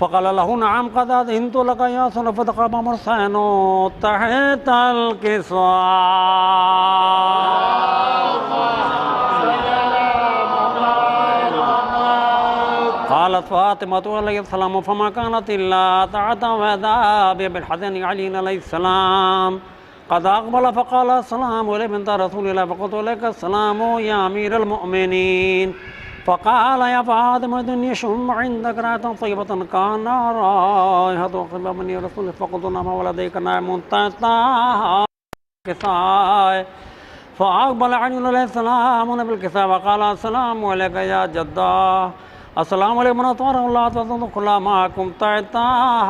فقال له نعم قد أذنت لك يا صنف فدخل مرسين تحت الكساء. قالت فاطمة عليه السلام فما كانت إلا تعتمد بالحسن علي عليه السلام قد أقبل فقال السلام عليك بنت رسول الله فقلت لك السلام يا أمير المؤمنين. فقال يا فاطمة إني شم عندك رائحة طيبة كان رائحة طيبة من رسول الله. فقلت نعم ولديك نعم تحتها كساء. فأقبل علي عليه السلام بالكساء وقال السلام عليك يا جدة السلام عليكم ورحمة الله تدخل معكم تحت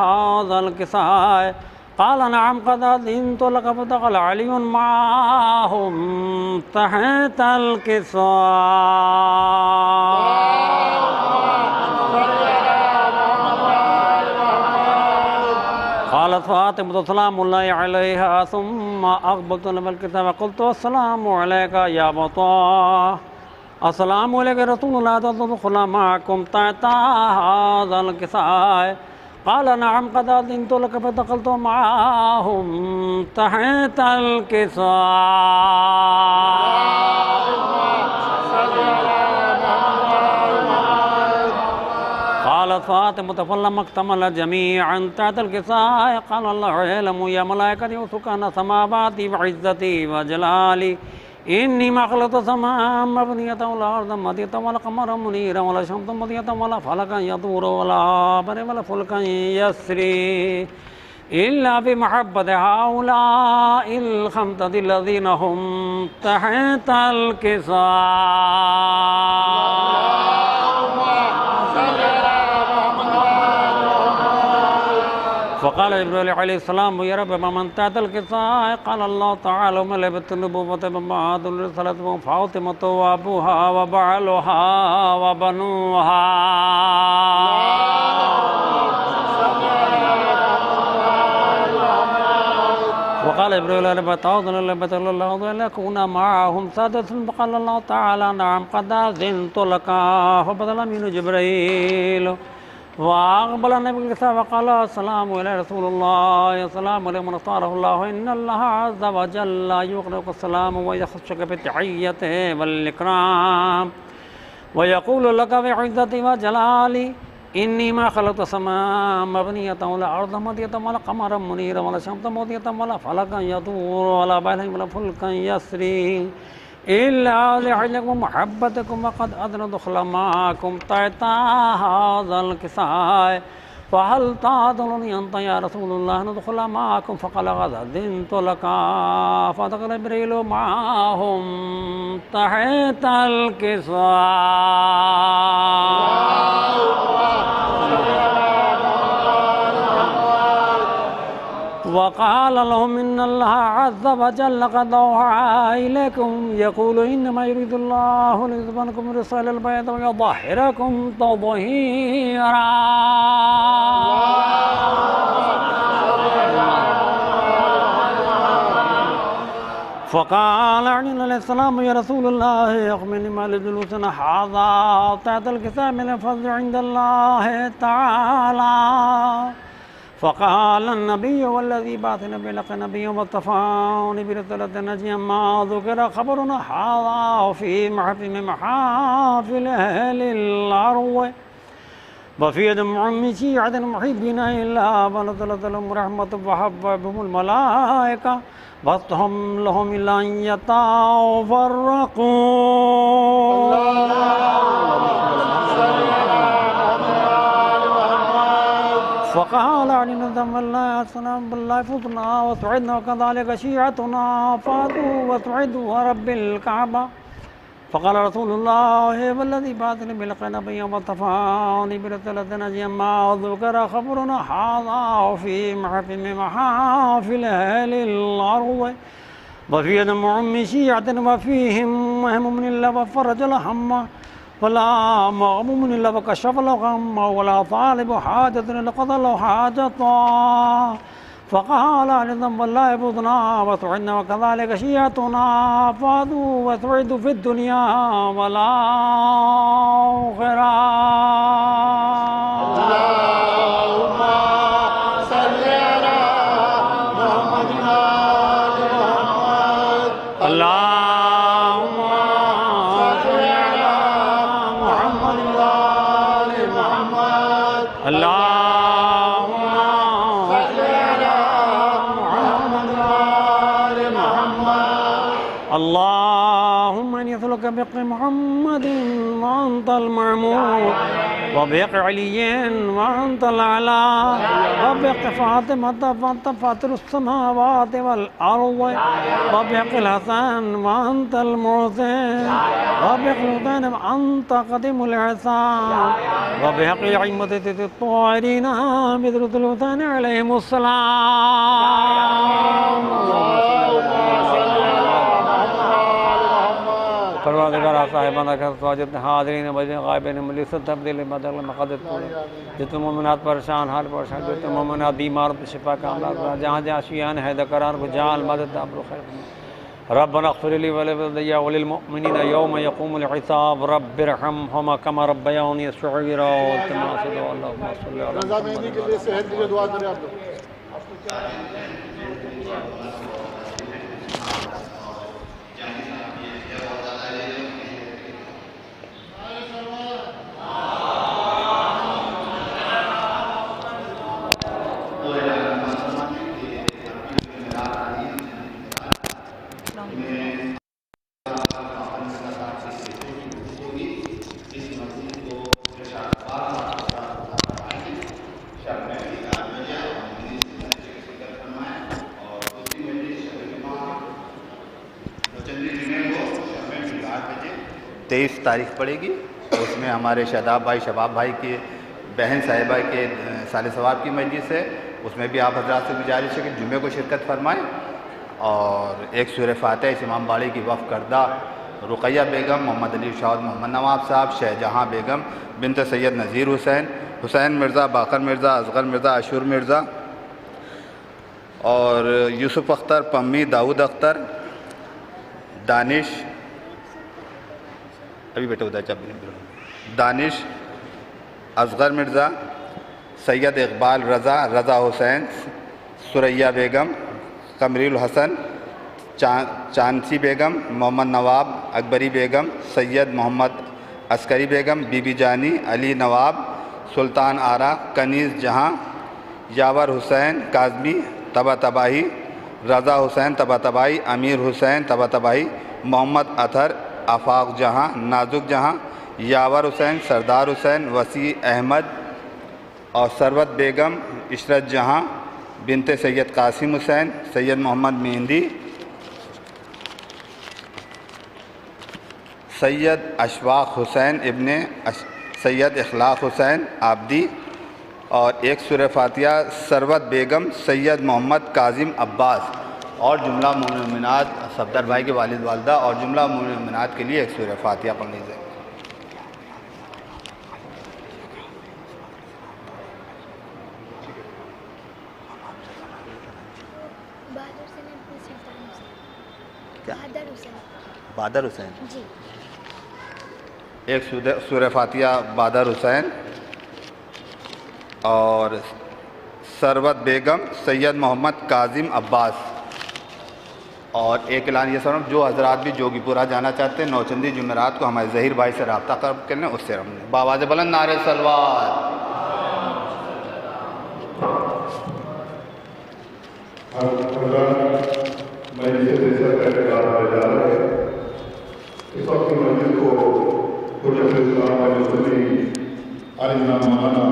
هذا الكساء. قال نعم قد أذنت لك فدخل علي معهم تحت الكساء. قالت فاطمة سلام الله عليها ثم أقبلت بالكساء وقلت السلام عليك يا بطا السلام عليك رسول الله تدخل معكم تحت هذا الكساء. قال نعم قد أذنت لك فدخلت معهم تحت الكساء. قالت فاطمة فلما اكتمل جميعا تحت الكساء قال الله يعلم يا ملائكتي وسكان سماواتي وعزتي وجلالي إني ما خلقت السماء مبنية ولا أرضا مضية ولا قمرا منيرا ولا شمسا مضية ولا فلكا يدور ولا بر ولا فلكا يسري إلا بمحبة هؤلاء الخمسة الذين هم تحت الكساء. فقال جبريل عليه السلام يا رب من تحت الكساء؟ قال الله تعالى ملبت النبوة بعد الرسالة فاطمة وأبوها وبعلها وبنوها. وقال جبريل رب تعالى لبت الله أن يكون معهم سادس. فقال الله تعالى نعم قد أذنت لك. فبدل منه جبريل وأقبل النبي الكساء وقال السلام على رسول الله السلام عليكم من اختاره الله إن الله عز وجل يقرئك السلام ويخصك بالتحية والإكرام ويقول لك بعزتي وجلالي إني ما خلقت السماء مبنية ولا أرض مضية ولا قمرا منيرا ولا شمسا مضية ولا فلكا يدور ولا بحر ولا فلكا يسري إلا لعلكم محبتكم وقد أذن دخل معكم تحت هذا الكساء. فهل تعذرني أنت يا رسول الله ندخل معكم؟ فقال قد أذنت لك. فدخل جبريل معهم تحت الكساء. وقال لهم إن الله عز وجل قد أوحى إليكم يقول إنما يريد الله ليذهب عنكم الرجس أهل البيت ويطهركم تطهيرا. فقال علي عليه السلام يا رسول الله أخبرني ما لجلوسنا هذا تحت الكساء من الفضل عند الله تعالى. فقال النبي والذي بعثنا بلق نبي والتفاون برسالة نجيا ما ذكر خبرنا هذا في محفل من محافل أهل الأرض وفي دمع من شيعة محبين إلا فنزلت لهم رحمة فحبهم الملائكة وصهم لهم إلا أن يتفرقوا. فقال علي نظم الله السلام بالله فزنا وسعدنا وكذلك شيعتنا فاتوا وسعدوا ورب الكعبة. فقال رسول الله والذي بعثني بلق نبيا وطفاني برسالة نجيا ما ذكر خبرنا هذا في محفل من محافل أهل الأرض وفي دمع من شيعة وفيهم مهم من الله وفرج الهم ولا مغموم إلا وكشف له غم ولا طالب حاجة إلا قضى له حاجته. فقال على ذنب الله فزنا وسعدنا وكذلك شيعتنا فاذوا وسعدوا في الدنيا والآخرة. اللهم صل على محمد وآل محمد. اللهم إني أسألك بحق محمد وأنت المعمود، وبحق علي وأنت الأعلى، وبحق فاطمة وأنت فاطر السماوات والأرض، وبحق الحسن وأنت المحسن، وبحق الحسين وأنت قديم الإحسان، وبحق الأئمة الطاهرين بذرة الحسين عليهم السلام. پروردگار صاحبانہ کا سواجت حاضرین وجہ غائبین ملیست تبدیل بدل مقدس پورے جتنے مومنات پریشان حال پریشان جتنے مومنات بیمار شفا کاملہ جہاں جہاں شیعان ہے دکرار کو جان مدد عبر خیر. ربنا اغفر لي ولوالدي وللمؤمنين يوم يقوم الحساب رب ارحمهما كما ربياني صغيرا. اللهم صل على رضا مہندی کے لیے صحت کے لیے دعا کریں آپ لوگ. تیئیس تاریخ پڑے گی. اس میں ہمارے شاداب بھائی شباب بھائی کی بہن صاحبہ کے سال ثواب کی مجلس ہے. اس میں بھی آپ حضرات سے گزارش ہے کہ جمعے کو شرکت فرمائیں. اور ایک سورہ فاتحہ اس امام باڑی کی وقف کردہ رقیہ بیگم، محمد علی شاہد محمد نواب صاحب، شہ جہاں بیگم بنت سید نذیر حسین، حسین مرزا، باقر مرزا، اصغر مرزا، عاشور مرزا اور یوسف اختر، پمی، داؤد اختر، دانش ابھی بیٹا ہوتا ہے دانش، اصغر مرزا، سید اقبال رضا، رضا حسین، سریہ بیگم، قمری الحسن، چانسی بیگم، محمد نواب، اکبری بیگم، سید محمد عسکری بیگم، بی بی جانی، علی نواب، سلطان آرا، کنیز جہاں، یاور حسین کاظمی طبع تباہی، رضا حسین طبع تباہی، امیر حسین طبع تباہی، محمد اطہر، آفاق جہاں، نازک جہاں، یاور حسین، سردار حسین، وسیع احمد اور ثروت بیگم، عشرت جہاں بنت سید قاسم حسین، سید محمد مہندی، سید اشواق حسین ابن سید اخلاق حسین آبدی اور ایک سورہ فاتحہ ثروت بیگم، سید محمد کاظم عباس اور جملہ مومنات صفدر بھائی کے والد والدہ اور جملہ مومنات کے لیے ایک سورہ فاتحہ پڑھ لیجیے. بادر حسین جی. ایک سورہ فاتحہ بادر حسین اور ثروت بیگم، سید محمد کاظم عباس. اور ایک اعلان یہ سر جو حضرات بھی جوگی پورہ جانا چاہتے ہیں نوچندی جمعرات کو ہمارے ظہیر بھائی سے رابطہ کر لیں. اس سے ہم بآواز بلند نعرہ صلوات. اس وقت کی مسجد کو حجت الاسلام علی جناب مولانا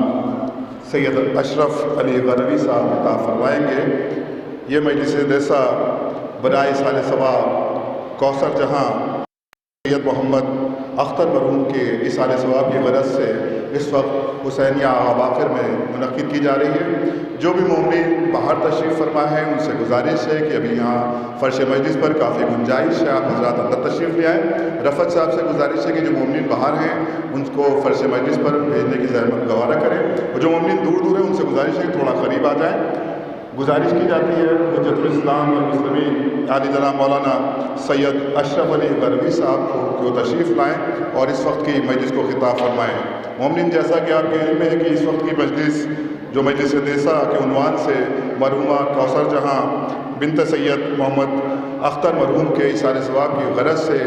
سید اشرف علی غروی صاحب عطا فرمائیں گے. یہ مجلس دیسا برائے سال ثواب کوثر جہاں سید محمد اختر مرحوم کے اصال ثواب کی غرض سے اس وقت حسینیہ اواخر میں منعقد کی جا رہی ہے. جو بھی مومنین باہر تشریف فرما ہیں ان سے گزارش ہے کہ ابھی یہاں فرش مجلس پر کافی گنجائش ہے، آپ حضرات اندر تشریف لے آئیں. رفعت صاحب سے گزارش ہے کہ جو مومنین باہر ہیں ان کو فرش مجلس پر بھیجنے کی زحمت گوارا کریں، اور جو مومنین دور دور ہیں ان سے گزارش ہے کہ تھوڑا قریب آ جائیں. گزارش کی جاتی ہے حجت الاسلام والمسلمین عالی جناب مولانا سید اشرف علی غروی صاحب کو کہ وہ تشریف لائیں اور اس وقت کی مجلس کو خطاب فرمائیں. مومنین جیسا کہ آپ کے علم میں ہے کہ اس وقت کی مجلس جو مجلس دیسا کے عنوان سے مرحومہ کوثر جہاں بنت سید محمد اختر مرحوم کے اصال ثواب کی غرض سے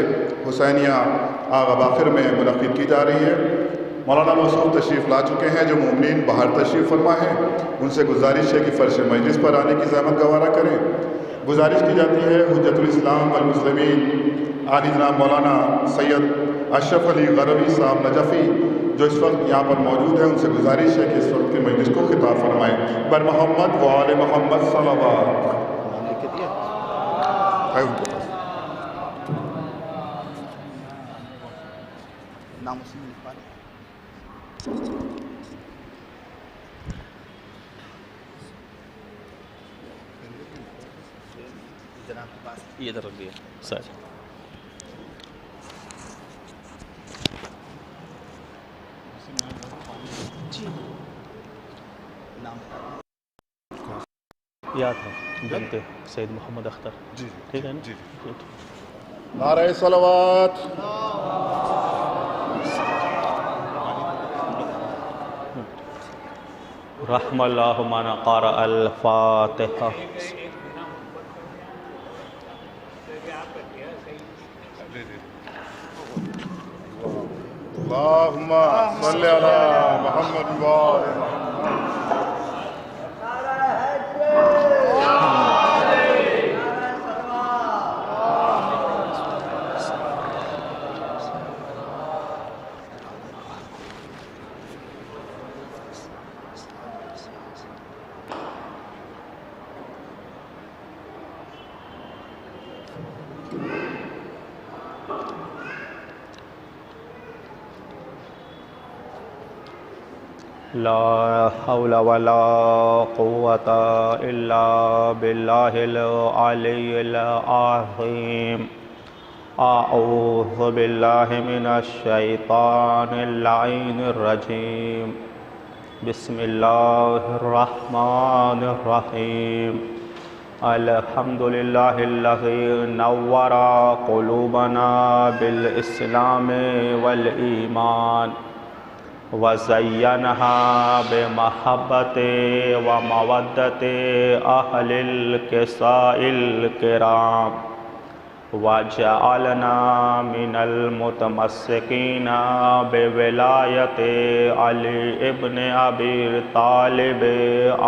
حسینیہ آغا باخر میں منعقد کی جا رہی ہے. مولانا موصوف تشریف لا چکے ہیں، جو مومنین باہر تشریف فرما ہیں ان سے گزارش ہے کہ فرش مجلس پر آنے کی زحمت گوارا کریں۔ گزارش کی جاتی ہے حجت الاسلام والمسلمین عالی جناب مولانا سید اشرف علی غروی صاحب نجفی جو اس وقت یہاں پر موجود ہیں، ان سے گزارش ہے کہ اس وقت کی مجلس کو خطاب فرمائیں۔ بر محمد و آل محمد صلوات۔ یہ ادھر رکھ دیا سر۔ جی نام یاد ہے بنتے سید محمد اختر۔ جی ٹھیک ہے نا؟ جی نعرہ صلوات۔ رحم اللہ من قرأ الفاتحہ۔ اللہم صلی علی محمد و آل محمد۔ لا حول ولا قوة إلا بالله العلي العظيم۔ أعوذ بالله من الشيطان اللعين الرجيم۔ بسم الله الرحمن الرحيم۔ الحمد لله الذي نور قلوبنا بالإسلام والإيمان وزينها بمحبة ومودة أهل الكساء الكرام، وجعلنا من المتمسكين بولاية علي ابن أبي طالب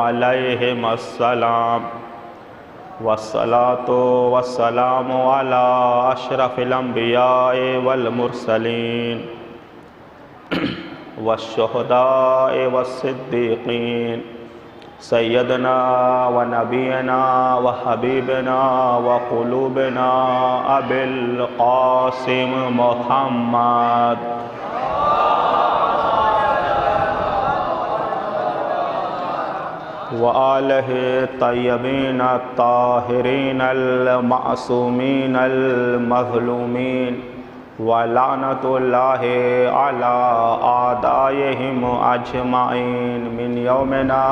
عليهم السلام، والصلاة والسلام على أشرف الأنبياء والمرسلين والشهداء والصديقين، سيدنا ونبينا وحبيبنا وقلوبنا أبي القاسم محمد وآله الطيبين الطاهرين المعصومين المظلومين، ولعنة الله على أعدائهم أجمعين من يومنا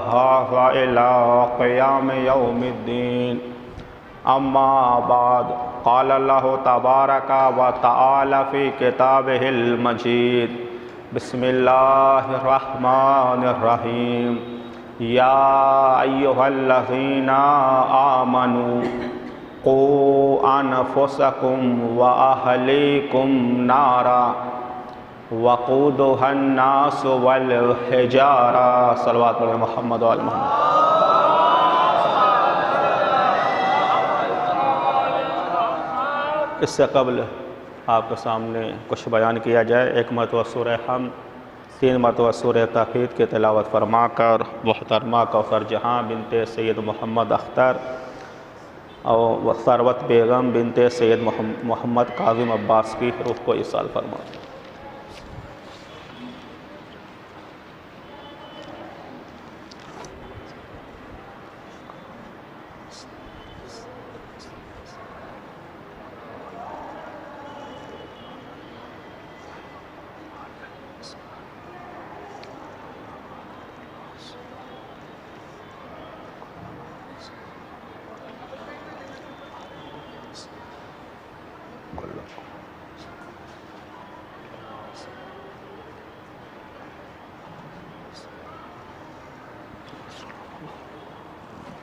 هذا إلى قيام يوم الدين۔ أما بعد، قال الله تبارك وتعالى في كتابه المجيد، بسم الله الرحمن الرحيم، يا أيها الذين آمنوا قوا أنفسكم وأهليكم نارا وقودها الناس والحجارة۔ صلوات علی محمد و آل محمد۔ اس سے قبل آپ کے سامنے کچھ بیان کیا جائے۔ ایک مرتبہ سورہ حمد، 3 مرتبہ سورہ توحید کی تلاوت فرما کر محترمہ کوثر جہاں بنت سید محمد اختر اور ثروت بیگم بنت سید محمد کاظم عباس کی روح کو ایصال فرما۔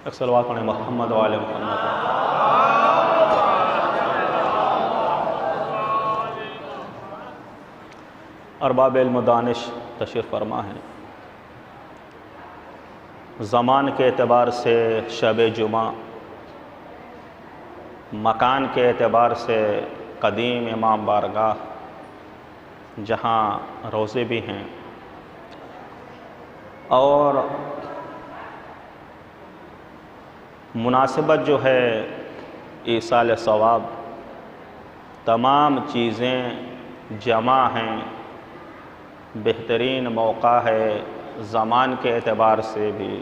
ایک صلوات پڑھیں محمد و آل محمد۔ ارباب علم و دانش تشریف فرما ہیں۔ زمان کے اعتبار سے شب جمعہ، مکان کے اعتبار سے قدیم امام بارگاہ جہاں روزے بھی ہیں، اور مناسبت جو ہے ایصال ثواب، تمام چیزیں جمع ہیں، بہترین موقع ہے زمان کے اعتبار سے بھی،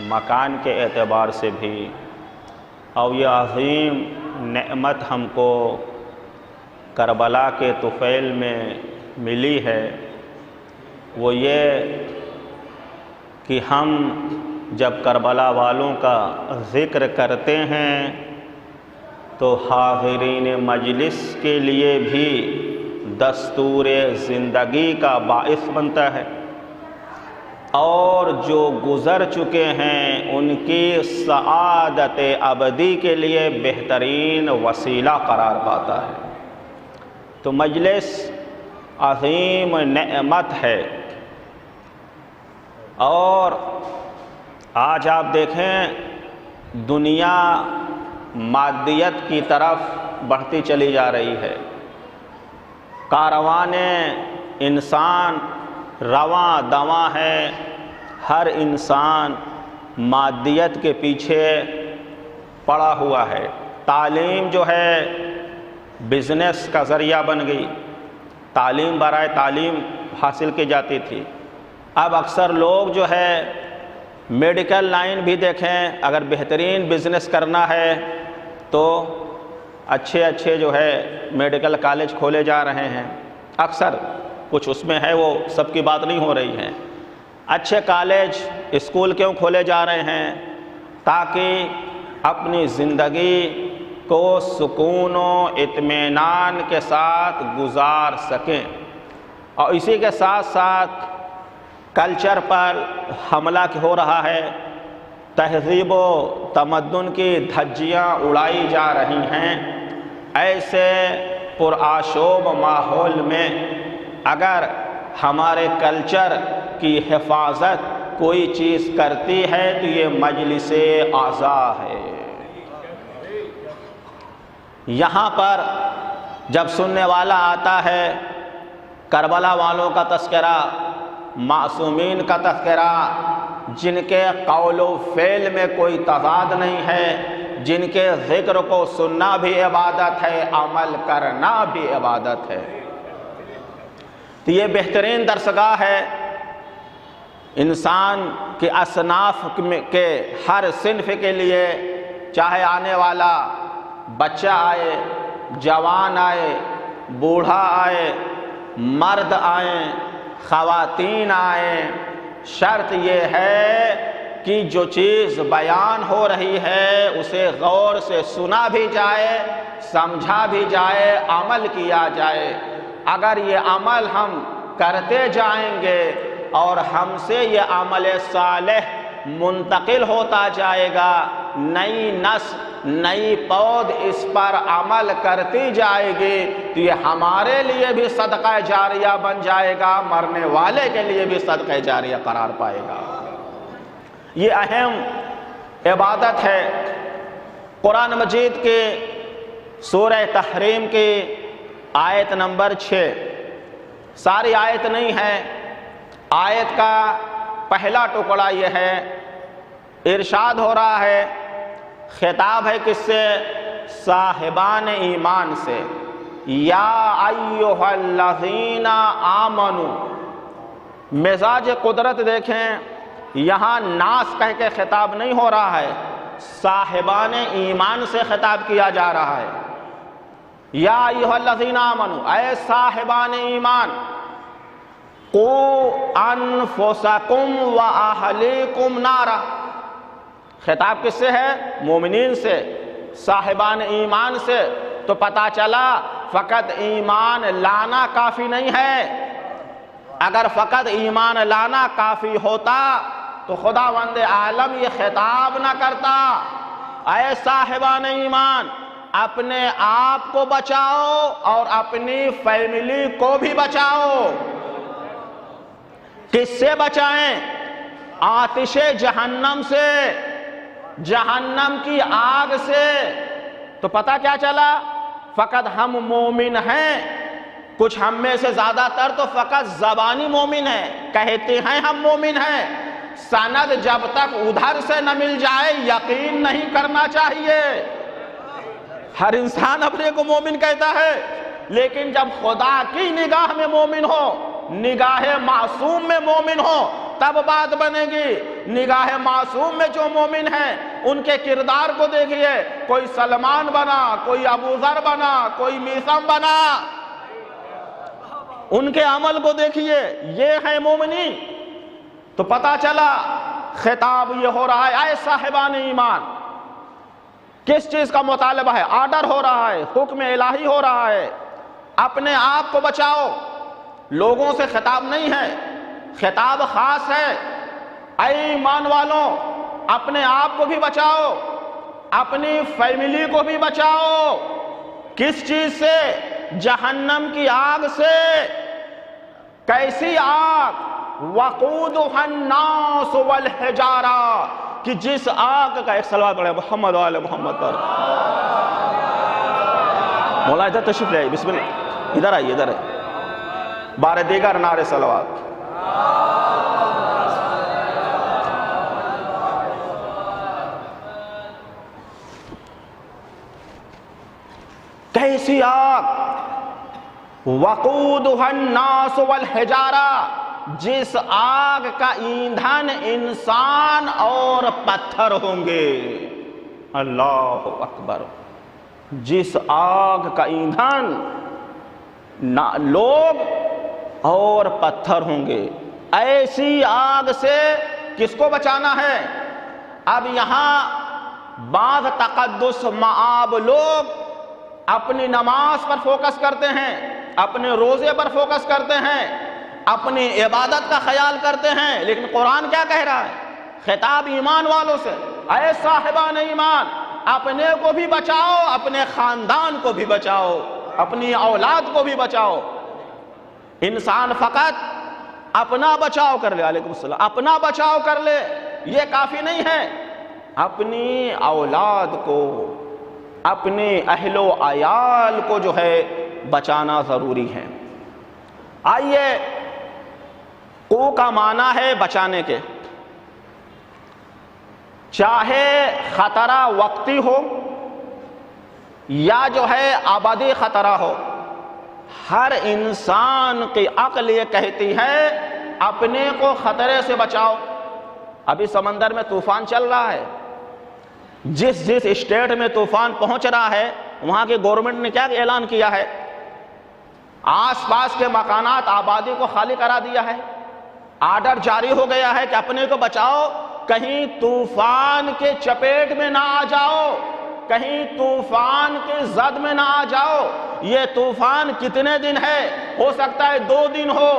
مکان کے اعتبار سے بھی، اور یہ عظیم نعمت ہم کو کربلا کے طفیل میں ملی ہے، وہ یہ کہ ہم جب کربلا والوں کا ذکر کرتے ہیں تو حاضرین مجلس کے لیے بھی دستور زندگی کا باعث بنتا ہے، اور جو گزر چکے ہیں ان کی سعادت ابدی کے لیے بہترین وسیلہ قرار پاتا ہے۔ تو مجلس عظیم نعمت ہے، اور آج آپ دیکھیں دنیا مادیت کی طرف بڑھتی چلی جا رہی ہے، کاروان انسان رواں دواں ہے، ہر انسان مادیت کے پیچھے پڑا ہوا ہے، تعلیم جو ہے بزنس کا ذریعہ بن گئی، تعلیم برائے تعلیم حاصل کی جاتی تھی، اب اکثر لوگ جو ہے میڈیکل لائن بھی دیکھیں، اگر بہترین بزنس کرنا ہے تو اچھے جو ہے میڈیکل کالج کھولے جا رہے ہیں، اکثر کچھ اس میں ہے، وہ سب کی بات نہیں ہو رہی ہے، اچھے کالج اسکول کیوں کھولے جا رہے ہیں؟ تاکہ اپنی زندگی کو سکون و اطمینان کے ساتھ گزار سکیں، اور اسی کے ساتھ ساتھ کلچر پر حملہ ہو رہا ہے، تہذیب و تمدن کی دھجیاں اڑائی جا رہی ہیں۔ ایسے پرآشوب ماحول میں اگر ہمارے کلچر کی حفاظت کوئی چیز کرتی ہے تو یہ مجلس اعضاء ہے۔ یہاں پر جب سننے والا آتا ہے کربلا والوں کا تذکرہ، معصومین کا تذکرہ، جن کے قول و فعل میں کوئی تضاد نہیں ہے، جن کے ذکر کو سننا بھی عبادت ہے، عمل کرنا بھی عبادت ہے، تو یہ بہترین درسگاہ ہے۔ انسان کے اصناف کے ہر صنف کے لیے، چاہے آنے والا بچہ آئے، جوان آئے، بوڑھا آئے، مرد آئیں، خواتین آئیں، شرط یہ ہے کہ جو چیز بیان ہو رہی ہے اسے غور سے سنا بھی جائے، سمجھا بھی جائے، عمل کیا جائے۔ اگر یہ عمل ہم کرتے جائیں گے اور ہم سے یہ عمل صالح منتقل ہوتا جائے گا، نئی نسل، نئی پود اس پر عمل کرتی جائے گی، تو یہ ہمارے لیے بھی صدقہ جاریہ بن جائے گا، مرنے والے کے لیے بھی صدقہ جاریہ قرار پائے گا۔ یہ اہم عبادت ہے۔ قرآن مجید کے سورہ تحریم کی آیت نمبر 6، ساری آیت نہیں ہے، آیت کا پہلا ٹکڑا یہ ہے، ارشاد ہو رہا ہے، خطاب ہے کس سے؟ صاحبان ایمان سے۔ یا ایھا الذین آمنوا، مزاج قدرت دیکھیں، یہاں ناس کہہ کے خطاب نہیں ہو رہا ہے، صاحبان ایمان سے خطاب کیا جا رہا ہے۔ یا ایھا الذین آمنوا، اے صاحبان ایمان، قوا انفسکم واہلیکم نارا، خطاب کس سے ہے؟ مومنین سے، صاحبان ایمان سے۔ تو پتہ چلا فقط ایمان لانا کافی نہیں ہے، اگر فقط ایمان لانا کافی ہوتا تو خداوند عالم یہ خطاب نہ کرتا، اے صاحبان ایمان اپنے آپ کو بچاؤ اور اپنی فیملی کو بھی بچاؤ۔ کس سے بچائیں؟ آتش جہنم سے، جہنم کی آگ سے۔ تو پتہ کیا چلا؟ فقط ہم مومن ہیں، کچھ ہم میں سے زیادہ تر تو فقط زبانی مومن ہیں، کہتے ہیں ہم مومن ہیں، سند جب تک ادھر سے نہ مل جائے یقین نہیں کرنا چاہیے۔ ہر انسان اپنے کو مومن کہتا ہے، لیکن جب خدا کی نگاہ میں مومن ہو، نگاہ معصوم میں مومن ہو، تب بات بنے گی۔ نگاہ معصوم میں جو مومن ہیں ان کے کردار کو دیکھیے، کوئی سلمان بنا، کوئی ابو ذر بنا، کوئی میثم بنا، ان کے عمل کو دیکھیے، یہ ہے مومنین۔ تو پتہ چلا خطاب یہ ہو رہا ہے، اے صاحبان ایمان، کس چیز کا مطالبہ ہے؟ آرڈر ہو رہا ہے، حکم الہی ہو رہا ہے، اپنے آپ کو بچاؤ۔ لوگوں سے خطاب نہیں ہے، خطاب خاص ہے۔ اے ایمان والوں، اپنے آپ کو بھی بچاؤ، اپنی فیملی کو بھی بچاؤ۔ کس چیز سے؟ جہنم کی آگ سے۔ کیسی آگ؟ وقودها الناس والحجارہ، کہ جس آگ کا، ایک صلوات پڑھیں محمد وآل محمد پر۔ مولا ادھر تشریف لے آئیے، بسم اللہ، ادھر آئیے، ادھر آئیے، بار دیگر نعرے صلوات۔ کیسی آگ؟ وقودها الناس والحجارہ، جس آگ کا ایندھن انسان اور پتھر ہوں گے۔ اللہ اکبر۔ جس آگ کا ایندھن لوگ اور پتھر ہوں گے، ایسی آگ سے کس کو بچانا ہے؟ اب یہاں بعض تقدس مآب لوگ اپنی نماز پر فوکس کرتے ہیں، اپنے روزے پر فوکس کرتے ہیں، اپنی عبادت کا خیال کرتے ہیں، لیکن قرآن کیا کہہ رہا ہے؟ خطاب ایمان والوں سے، اے صاحبان ایمان، اپنے کو بھی بچاؤ، اپنے خاندان کو بھی بچاؤ، اپنی اولاد کو بھی بچاؤ۔ انسان فقط اپنا بچاؤ کر لے، علیکم السلام، اپنا بچاؤ کر لے، یہ کافی نہیں ہے۔ اپنی اولاد کو، اپنے اہل و عیال کو جو ہے بچانا ضروری ہے۔ آئیے، قو کا معنی ہے بچانے کے، چاہے خطرہ وقتی ہو یا جو ہے ابدی خطرہ ہو، ہر انسان کی عقل یہ کہتی ہے اپنے کو خطرے سے بچاؤ۔ ابھی سمندر میں طوفان چل رہا ہے، جس اسٹیٹ میں طوفان پہنچ رہا ہے وہاں کی گورنمنٹ نے کیا اعلان کیا ہے؟ آس پاس کے مکانات، آبادی کو خالی کرا دیا ہے، آرڈر جاری ہو گیا ہے کہ اپنے کو بچاؤ، کہیں طوفان کے چپیٹ میں نہ آ جاؤ، کہیں طوفان کے زد میں نہ آ جاؤ۔ یہ طوفان کتنے دن ہے؟ ہو سکتا ہے 2 دن ہو،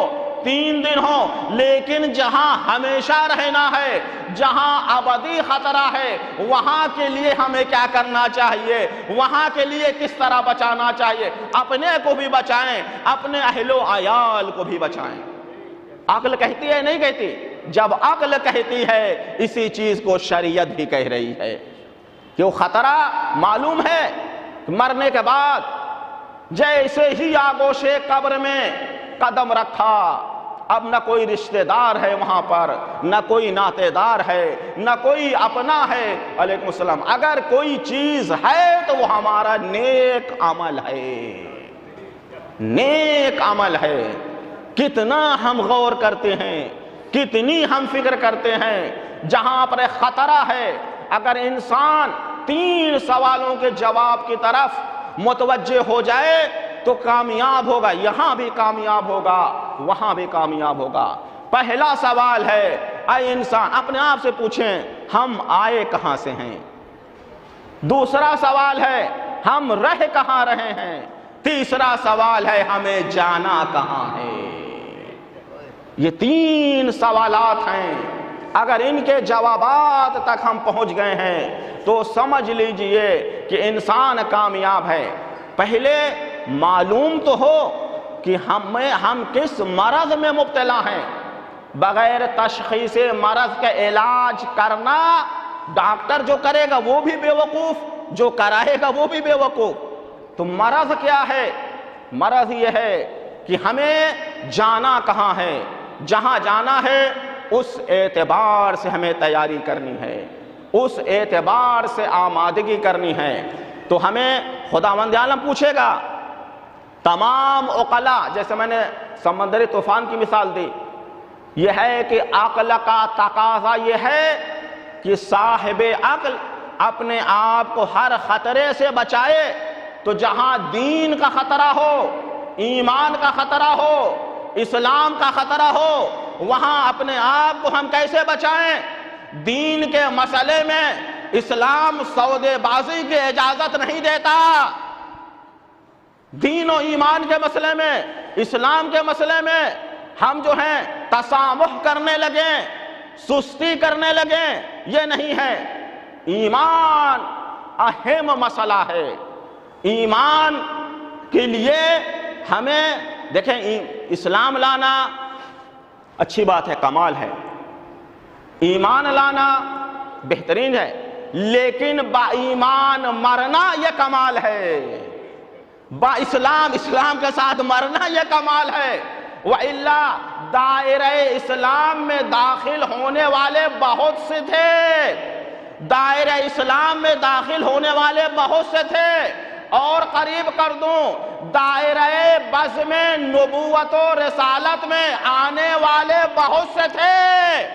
3 دن ہو، لیکن جہاں ہمیشہ رہنا ہے، جہاں ابدی خطرہ ہے، وہاں کے لیے ہمیں کیا کرنا چاہیے؟ وہاں کے لیے کس طرح بچانا چاہیے؟ اپنے کو بھی بچائیں، اپنے اہل و عیال کو بھی بچائیں۔ عقل کہتی ہے نہیں کہتی؟ جب عقل کہتی ہے، اسی چیز کو شریعت بھی کہہ رہی ہے کہ وہ خطرہ معلوم ہے، مرنے کے بعد جیسے ہی آغوش قبر میں قدم رکھا، اب نہ کوئی رشتہ دار ہے وہاں پر، نہ کوئی ناطے دار ہے، نہ کوئی اپنا ہے۔ علیکم السلام۔ اگر کوئی چیز ہے تو وہ ہمارا نیک عمل ہے، نیک عمل ہے۔ کتنا ہم غور کرتے ہیں، کتنی ہم فکر کرتے ہیں، جہاں پر خطرہ ہے اگر انسان 3 سوالوں کے جواب کی طرف متوجہ ہو جائے تو کامیاب ہوگا، یہاں بھی کامیاب ہوگا، وہاں بھی کامیاب ہوگا۔ پہلا سوال ہے، اے انسان اپنے آپ سے پوچھیں ہم آئے کہاں سے ہیں؟ دوسرا سوال ہے ہم رہ کہاں رہے ہیں؟ تیسرا سوال ہے ہمیں جانا کہاں ہے؟ یہ 3 سوالات ہیں۔ اگر ان کے جوابات تک ہم پہنچ گئے ہیں تو سمجھ لیجئے کہ انسان کامیاب ہے۔ پہلے معلوم تو ہو کہ ہم کس مرض میں مبتلا ہیں۔ بغیر تشخیص مرض کا علاج کرنا، ڈاکٹر جو کرے گا وہ بھی بے وقوف، جو کرائے گا وہ بھی بے وقوف۔ تو مرض کیا ہے؟ مرض یہ ہے کہ ہمیں جانا کہاں ہے، جہاں جانا ہے اس اعتبار سے ہمیں تیاری کرنی ہے، اس اعتبار سے آمادگی کرنی ہے۔ تو ہمیں خداوند عالم پوچھے گا، تمام عقلاء، جیسے میں نے سمندری طوفان کی مثال دی، یہ ہے کہ عقل کا تقاضا یہ ہے کہ صاحب عقل اپنے آپ کو ہر خطرے سے بچائے۔ تو جہاں دین کا خطرہ ہو، ایمان کا خطرہ ہو، اسلام کا خطرہ ہو، وہاں اپنے آپ کو ہم کیسے بچائیں؟ دین کے مسئلے میں اسلام سودے بازی کی اجازت نہیں دیتا۔ دین و ایمان کے مسئلے میں، اسلام کے مسئلے میں ہم جو ہیں تسامح کرنے لگیں، سستی کرنے لگیں، یہ نہیں ہے۔ ایمان اہم مسئلہ ہے۔ ایمان کے لیے ہمیں دیکھیں، اسلام لانا اچھی بات ہے، کمال ہے، ایمان لانا بہترین ہے، لیکن با ایمان مرنا یہ کمال ہے۔ با اسلام کے ساتھ مرنا یہ کمال ہے۔ وَإِلَّا دائرہ اسلام میں داخل ہونے والے بہت سے تھے، دائرہ اسلام میں داخل ہونے والے بہت سے تھے، اور قریب کر دوں، دائرہ بزم نبوت و رسالت میں آنے والے بہت سے تھے۔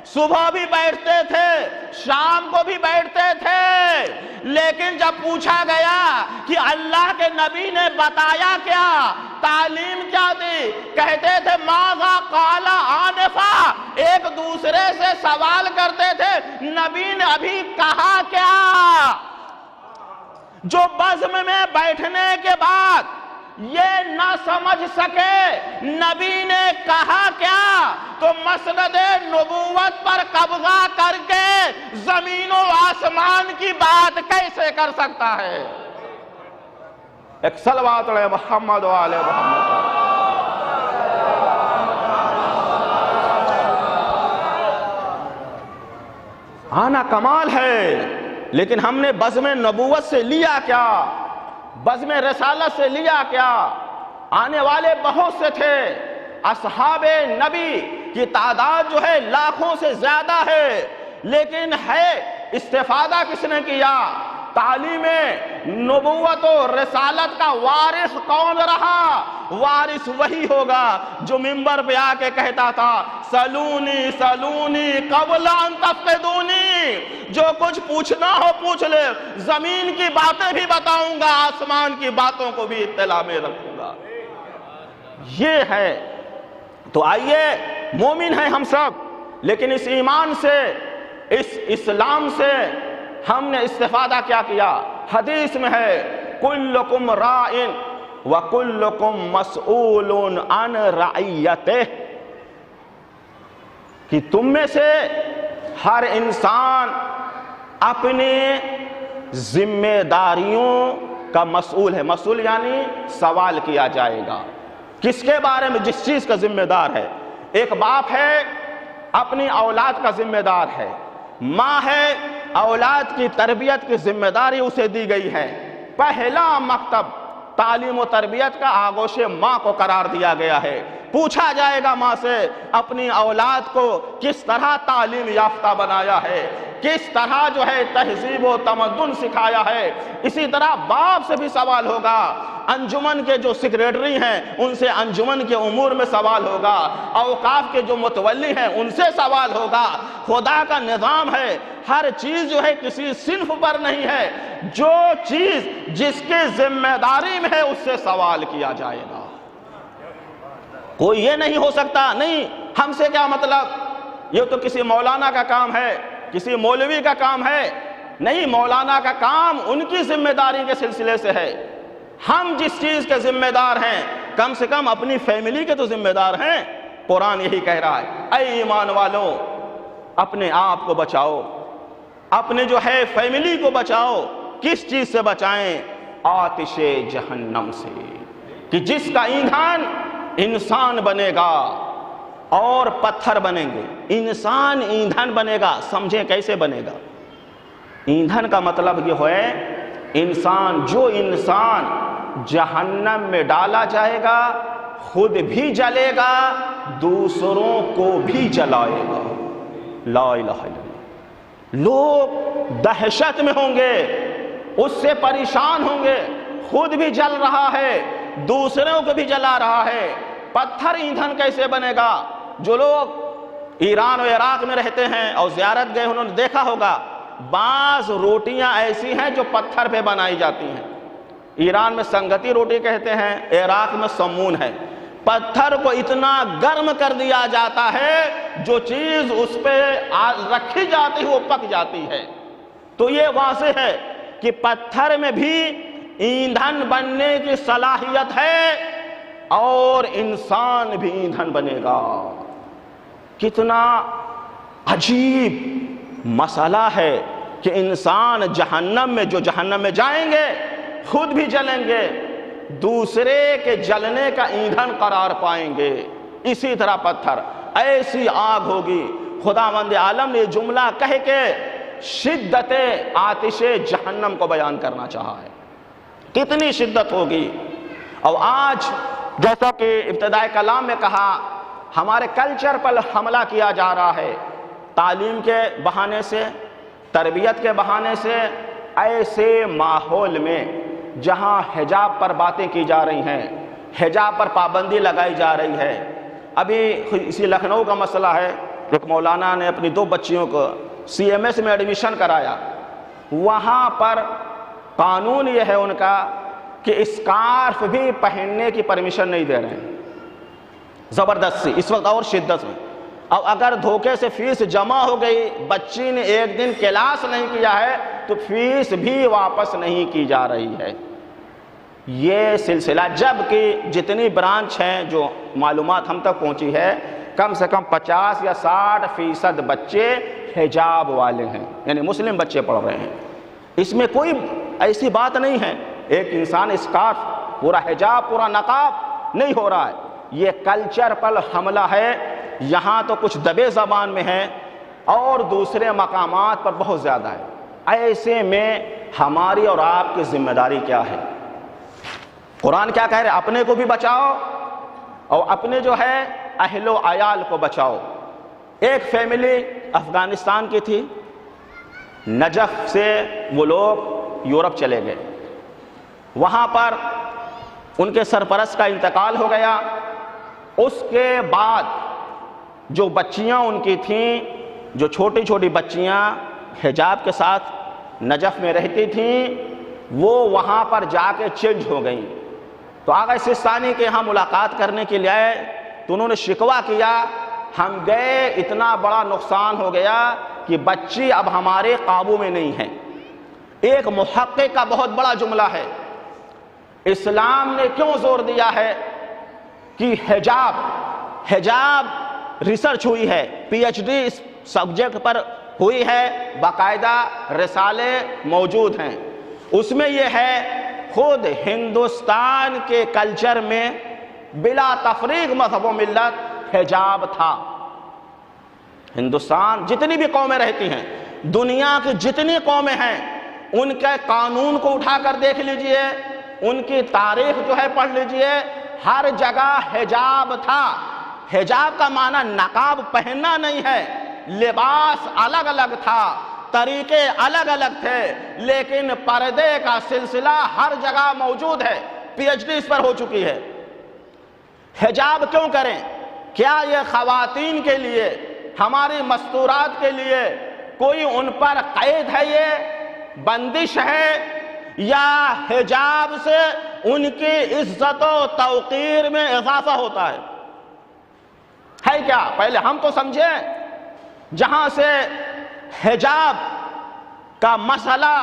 صبح بھی بیٹھتے تھے، شام کو بھی بیٹھتے تھے، لیکن جب پوچھا گیا کہ اللہ کے نبی نے بتایا کیا، تعلیم کیا دی، کہتے تھے ماذا قال آنفا، ایک دوسرے سے سوال کرتے تھے نبی نے ابھی کہا کیا۔ جو بزم میں بیٹھنے کے بعد یہ نہ سمجھ سکے نبی نے کہا کیا، تو مسند نبوت پر قبضہ کر کے زمین و آسمان کی بات کیسے کر سکتا ہے؟ ایک صلوات علی محمد و آل محمد۔ آنا کمال ہے، لیکن ہم نے بزم نبوت سے لیا کیا، بزم رسالت سے لیا کیا؟ آنے والے بہت سے تھے، اصحاب نبی کی تعداد جو ہے لاکھوں سے زیادہ ہے، لیکن ہے استفادہ کس نے کیا؟ تعلیم نبوت و رسالت کا وارث کون رہا؟ وارث وہی ہوگا جو منبر پہ آ کے کہتا تھا سلونی سلونی قبل ان تفقدونی، جو کچھ پوچھنا ہو پوچھ لے، زمین کی باتیں بھی بتاؤں گا، آسمان کی باتوں کو بھی اطلاع میں رکھوں گا۔ یہ ہے۔ تو آئیے، مومن ہیں ہم سب، لیکن اس ایمان سے، اس اسلام سے ہم نے استفادہ کیا کیا؟ حدیث میں ہے کلکم راعٍ وکلکم مسئول عن رعیتہ، کہ تم میں سے ہر انسان اپنے ذمہ داریوں کا مسئول ہے۔ مسئول یعنی سوال کیا جائے گا۔ کس کے بارے میں؟ جس چیز کا ذمہ دار ہے۔ ایک باپ ہے، اپنی اولاد کا ذمہ دار ہے، ماں ہے، اولاد کی تربیت کی ذمہ داری اسے دی گئی ہے۔ پہلا مکتب تعلیم و تربیت کا آغوش ماں کو قرار دیا گیا ہے۔ پوچھا جائے گا ماں سے اپنی اولاد کو کس طرح تعلیم یافتہ بنایا ہے، کس طرح جو ہے تہذیب و تمدن سکھایا ہے۔ اسی طرح باپ سے بھی سوال ہوگا، انجمن کے جو سیکریٹری ہیں ان سے انجمن کے امور میں سوال ہوگا، اوقاف کے جو متولی ہیں ان سے سوال ہوگا۔ خدا کا نظام ہے، ہر چیز جو ہے کسی صنف پر نہیں ہے، جو چیز جس کے ذمہ داری میں ہے اس سے سوال کیا جائے گا۔ کوئی یہ نہیں ہو سکتا نہیں ہم سے کیا مطلب، یہ تو کسی مولانا کا کام ہے، کسی مولوی کا کام ہے۔ نہیں، مولانا کا کام ان کی ذمہ داری کے سلسلے سے ہے۔ ہم جس چیز کے ذمہ دار ہیں کم سے کم اپنی فیملی کے تو ذمہ دار ہیں۔ قرآن یہی کہہ رہا ہے، اے ایمان والو اپنے آپ کو بچاؤ، اپنے جو ہے فیملی کو بچاؤ۔ کس چیز سے بچائیں؟ آتش جہنم سے، کہ جس کا ایندھن انسان بنے گا اور پتھر بنیں گے۔ انسان ایندھن بنے گا، سمجھیں کیسے بنے گا؟ ایندھن کا مطلب یہ ہے انسان، جو انسان جہنم میں ڈالا جائے گا خود بھی جلے گا، دوسروں کو بھی جلائے گا۔ لا الہ الا اللہ۔ لوگ دہشت میں ہوں گے، اس سے پریشان ہوں گے، خود بھی جل رہا ہے، دوسروں کو بھی جلا رہا ہے۔ پتھر ایندھن کیسے بنے گا؟ جو لوگ ایران و عراق میں رہتے ہیں اور زیارت گئے انہوں نے دیکھا ہوگا، بعض روٹیاں ایسی ہیں جو پتھر پہ بنائی جاتی ہیں۔ ایران میں سنگتی روٹی کہتے ہیں، عراق میں سمون ہے۔ پتھر کو اتنا گرم کر دیا جاتا ہے، جو چیز اس پہ رکھی جاتی ہے وہ پک جاتی ہے۔ تو یہ واضح ہے کہ پتھر میں بھی ایندھن بننے کی صلاحیت ہے، اور انسان بھی ایندھن بنے گا۔ کتنا عجیب مسئلہ ہے کہ انسان جہنم میں، جو جہنم میں جائیں گے خود بھی جلیں گے، دوسرے کے جلنے کا ایندھن قرار پائیں گے۔ اسی طرح پتھر، ایسی آگ ہوگی۔ خداوند عالم نے یہ جملہ کہہ کے شدت آتش جہنم کو بیان کرنا چاہا ہے، کتنی شدت ہوگی۔ اور آج جیسا کہ ابتدائی کلام میں کہا، ہمارے کلچر پر حملہ کیا جا رہا ہے، تعلیم کے بہانے سے، تربیت کے بہانے سے، ایسے ماحول میں جہاں حجاب پر باتیں کی جا رہی ہیں، حجاب پر پابندی لگائی جا رہی ہے۔ ابھی اسی لکھنؤ کا مسئلہ ہے، ایک مولانا نے اپنی 2 بچیوں کو CMS میں ایڈمیشن کرایا، وہاں پر قانون یہ ہے ان کا کہ اسکارف بھی پہننے کی پرمیشن نہیں دے رہے ہیں، زبردستی اس وقت اور شدت میں۔ اب اگر دھوکے سے فیس جمع ہو گئی، بچی نے ایک دن کلاس نہیں کیا ہے تو فیس بھی واپس نہیں کی جا رہی ہے۔ یہ سلسلہ، جبکہ جتنی برانچ ہیں جو معلومات ہم تک پہنچی ہے، کم سے کم 50 یا 60% بچے حجاب والے ہیں، یعنی مسلم بچے پڑھ رہے ہیں۔ اس میں کوئی ایسی بات نہیں ہے ایک انسان اسکارف، پورا حجاب، پورا نقاب نہیں ہو رہا ہے۔ یہ کلچر پر حملہ ہے، یہاں تو کچھ دبے زبان میں ہے اور دوسرے مقامات پر بہت زیادہ ہے۔ ایسے میں ہماری اور آپ کی ذمہ داری کیا ہے؟ قرآن کیا کہہ رہے؟ اپنے کو بھی بچاؤ اور اپنے جو ہے اہل و عیال کو بچاؤ۔ ایک فیملی افغانستان کی تھی، نجف سے وہ لوگ یورپ چلے گئے، وہاں پر ان کے سرپرست کا انتقال ہو گیا۔ اس کے بعد جو بچیاں ان کی تھیں، جو چھوٹی چھوٹی بچیاں حجاب کے ساتھ نجف میں رہتی تھیں، وہ وہاں پر جا کے چینج ہو گئیں۔ تو آغا سستانی کے ہاں ملاقات کرنے کے لیے آئے تو انہوں نے شکوہ کیا، ہم گئے، اتنا بڑا نقصان ہو گیا کہ بچی اب ہمارے قابو میں نہیں ہے۔ ایک محقق کا بہت بڑا جملہ ہے، اسلام نے کیوں زور دیا ہے کہ حجاب ریسرچ ہوئی ہے، PhD اس سبجیکٹ پر ہوئی ہے، باقاعدہ رسالے موجود ہیں۔ اس میں یہ ہے، خود ہندوستان کے کلچر میں بلا تفریق مذہب و ملت حجاب تھا۔ ہندوستان جتنی بھی قومیں رہتی ہیں، دنیا کی جتنی قومیں ہیں، ان کے قانون کو اٹھا کر دیکھ لیجئے، ان کی تاریخ جو ہے پڑھ لیجئے، ہر جگہ حجاب تھا۔ حجاب کا معنی نقاب پہننا نہیں ہے، لباس الگ الگ تھا، طریقے الگ الگ تھے، لیکن پردے کا سلسلہ ہر جگہ موجود ہے۔ PhD اس پر ہو چکی ہے۔ حجاب کیوں کریں؟ کیا یہ خواتین کے لیے، ہماری مستورات کے لیے کوئی ان پر قید ہے، یہ بندش ہے، یا حجاب سے ان کی عزت و توقیر میں اضافہ ہوتا ہے کیا؟ پہلے ہم تو سمجھیں، جہاں سے حجاب کا مسئلہ،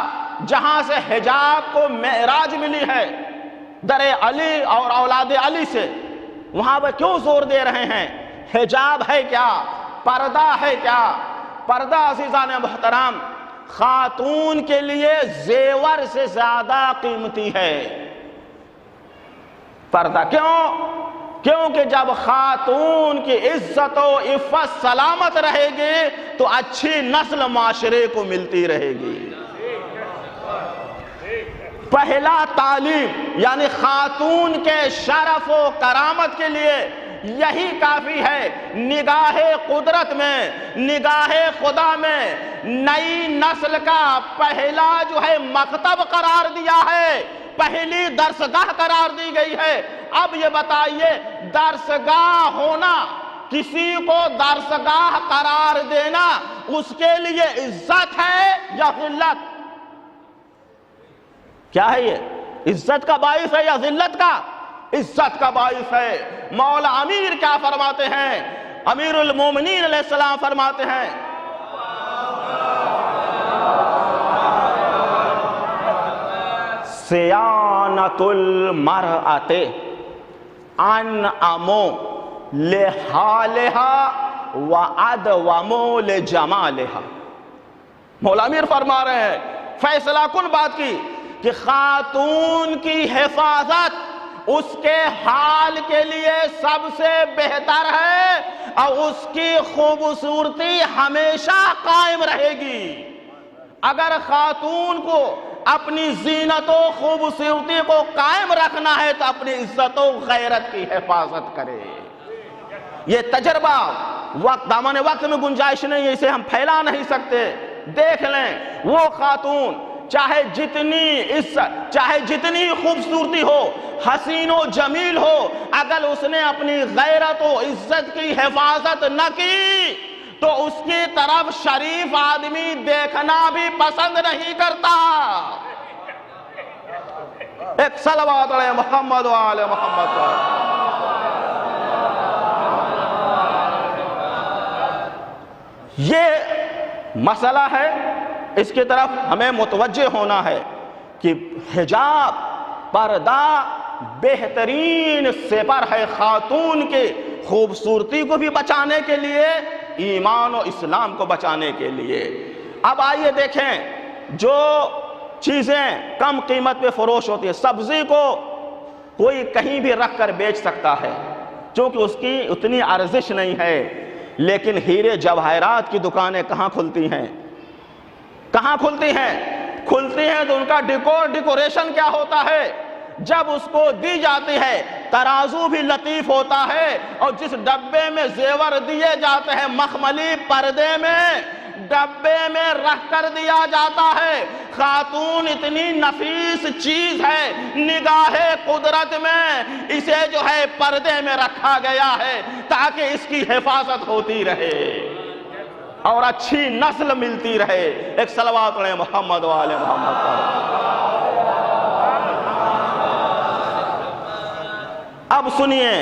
جہاں سے حجاب کو معراج ملی ہے در علی اور اولاد علی سے، وہاں پہ کیوں زور دے رہے ہیں؟ حجاب ہے کیا؟ پردہ ہے کیا؟ پردہ عزیزان محترم خاتون کے لیے زیور سے زیادہ قیمتی ہے۔ پردہ کیونکہ جب خاتون کی عزت و عفت سلامت رہے گی تو اچھی نسل معاشرے کو ملتی رہے گی۔ پہلا تعلیم یعنی خاتون کے شرف و کرامت کے لیے یہی کافی ہے، نگاہ قدرت میں، نگاہ خدا میں نئی نسل کا پہلا جو ہے مکتب قرار دیا ہے، پہلی درسگاہ قرار دی گئی ہے۔ اب یہ بتائیے درسگاہ ہونا، کسی کو درسگاہ قرار دینا اس کے لیے عزت ہے یا ذلت؟ کیا ہے یہ؟ عزت کا باعث ہے یا ذلت کا؟ عزت کا باعث ہے۔ مولا امیر کیا فرماتے ہیں؟ امیر المومنین علیہ السلام فرماتے ہیں سیانت المرأۃ انعم لحالها وادوم لجمالها۔ مولا امیر فرما رہے ہیں فیصلہ کن بات کی کہ خاتون کی حفاظت اس کے حال کے لیے سب سے بہتر ہے اور اس کی خوبصورتی ہمیشہ قائم رہے گی۔ اگر خاتون کو اپنی زینت و خوبصورتی کو قائم رکھنا ہے تو اپنی عزت و غیرت کی حفاظت کرے۔ یہ تجربہ دامن وقت میں گنجائش نہیں ہے، اسے ہم پھیلا نہیں سکتے۔ دیکھ لیں وہ خاتون چاہے جتنی خوبصورتی ہو، حسین و جمیل ہو، اگر اس نے اپنی غیرت و عزت کی حفاظت نہ کی تو اس کی طرف شریف آدمی دیکھنا بھی پسند نہیں کرتا۔ ایک صلوات علی محمد و آل محمد۔ یہ مسئلہ ہے، اس کی طرف ہمیں متوجہ ہونا ہے کہ حجاب، پردہ بہترین سپر ہے خاتون کی خوبصورتی کو بھی بچانے کے لیے، ایمان و اسلام کو بچانے کے لیے۔ اب آئیے دیکھیں جو چیزیں کم قیمت پہ فروش ہوتی ہیں، سبزی کو کوئی کہیں بھی رکھ کر بیچ سکتا ہے چونکہ اس کی اتنی ارزش نہیں ہے، لیکن ہیرے جواہرات کی دکانیں کہاں کھلتی ہیں؟ کہاں کھلتی ہیں تو ان کا ڈیکوریشن کیا ہوتا ہے؟ جب اس کو دی جاتی ہے ترازو بھی لطیف ہوتا ہے، اور جس ڈبے میں زیور دیے جاتے ہیں مخملی پردے میں ڈبے میں رکھ کر دیا جاتا ہے۔ خاتون اتنی نفیس چیز ہے، نگاہ قدرت میں اسے جو ہے پردے میں رکھا گیا ہے تاکہ اس کی حفاظت ہوتی رہے اور اچھی نسل ملتی رہے۔ ایک صلوات علی محمد و آل محمد۔ اب سنیے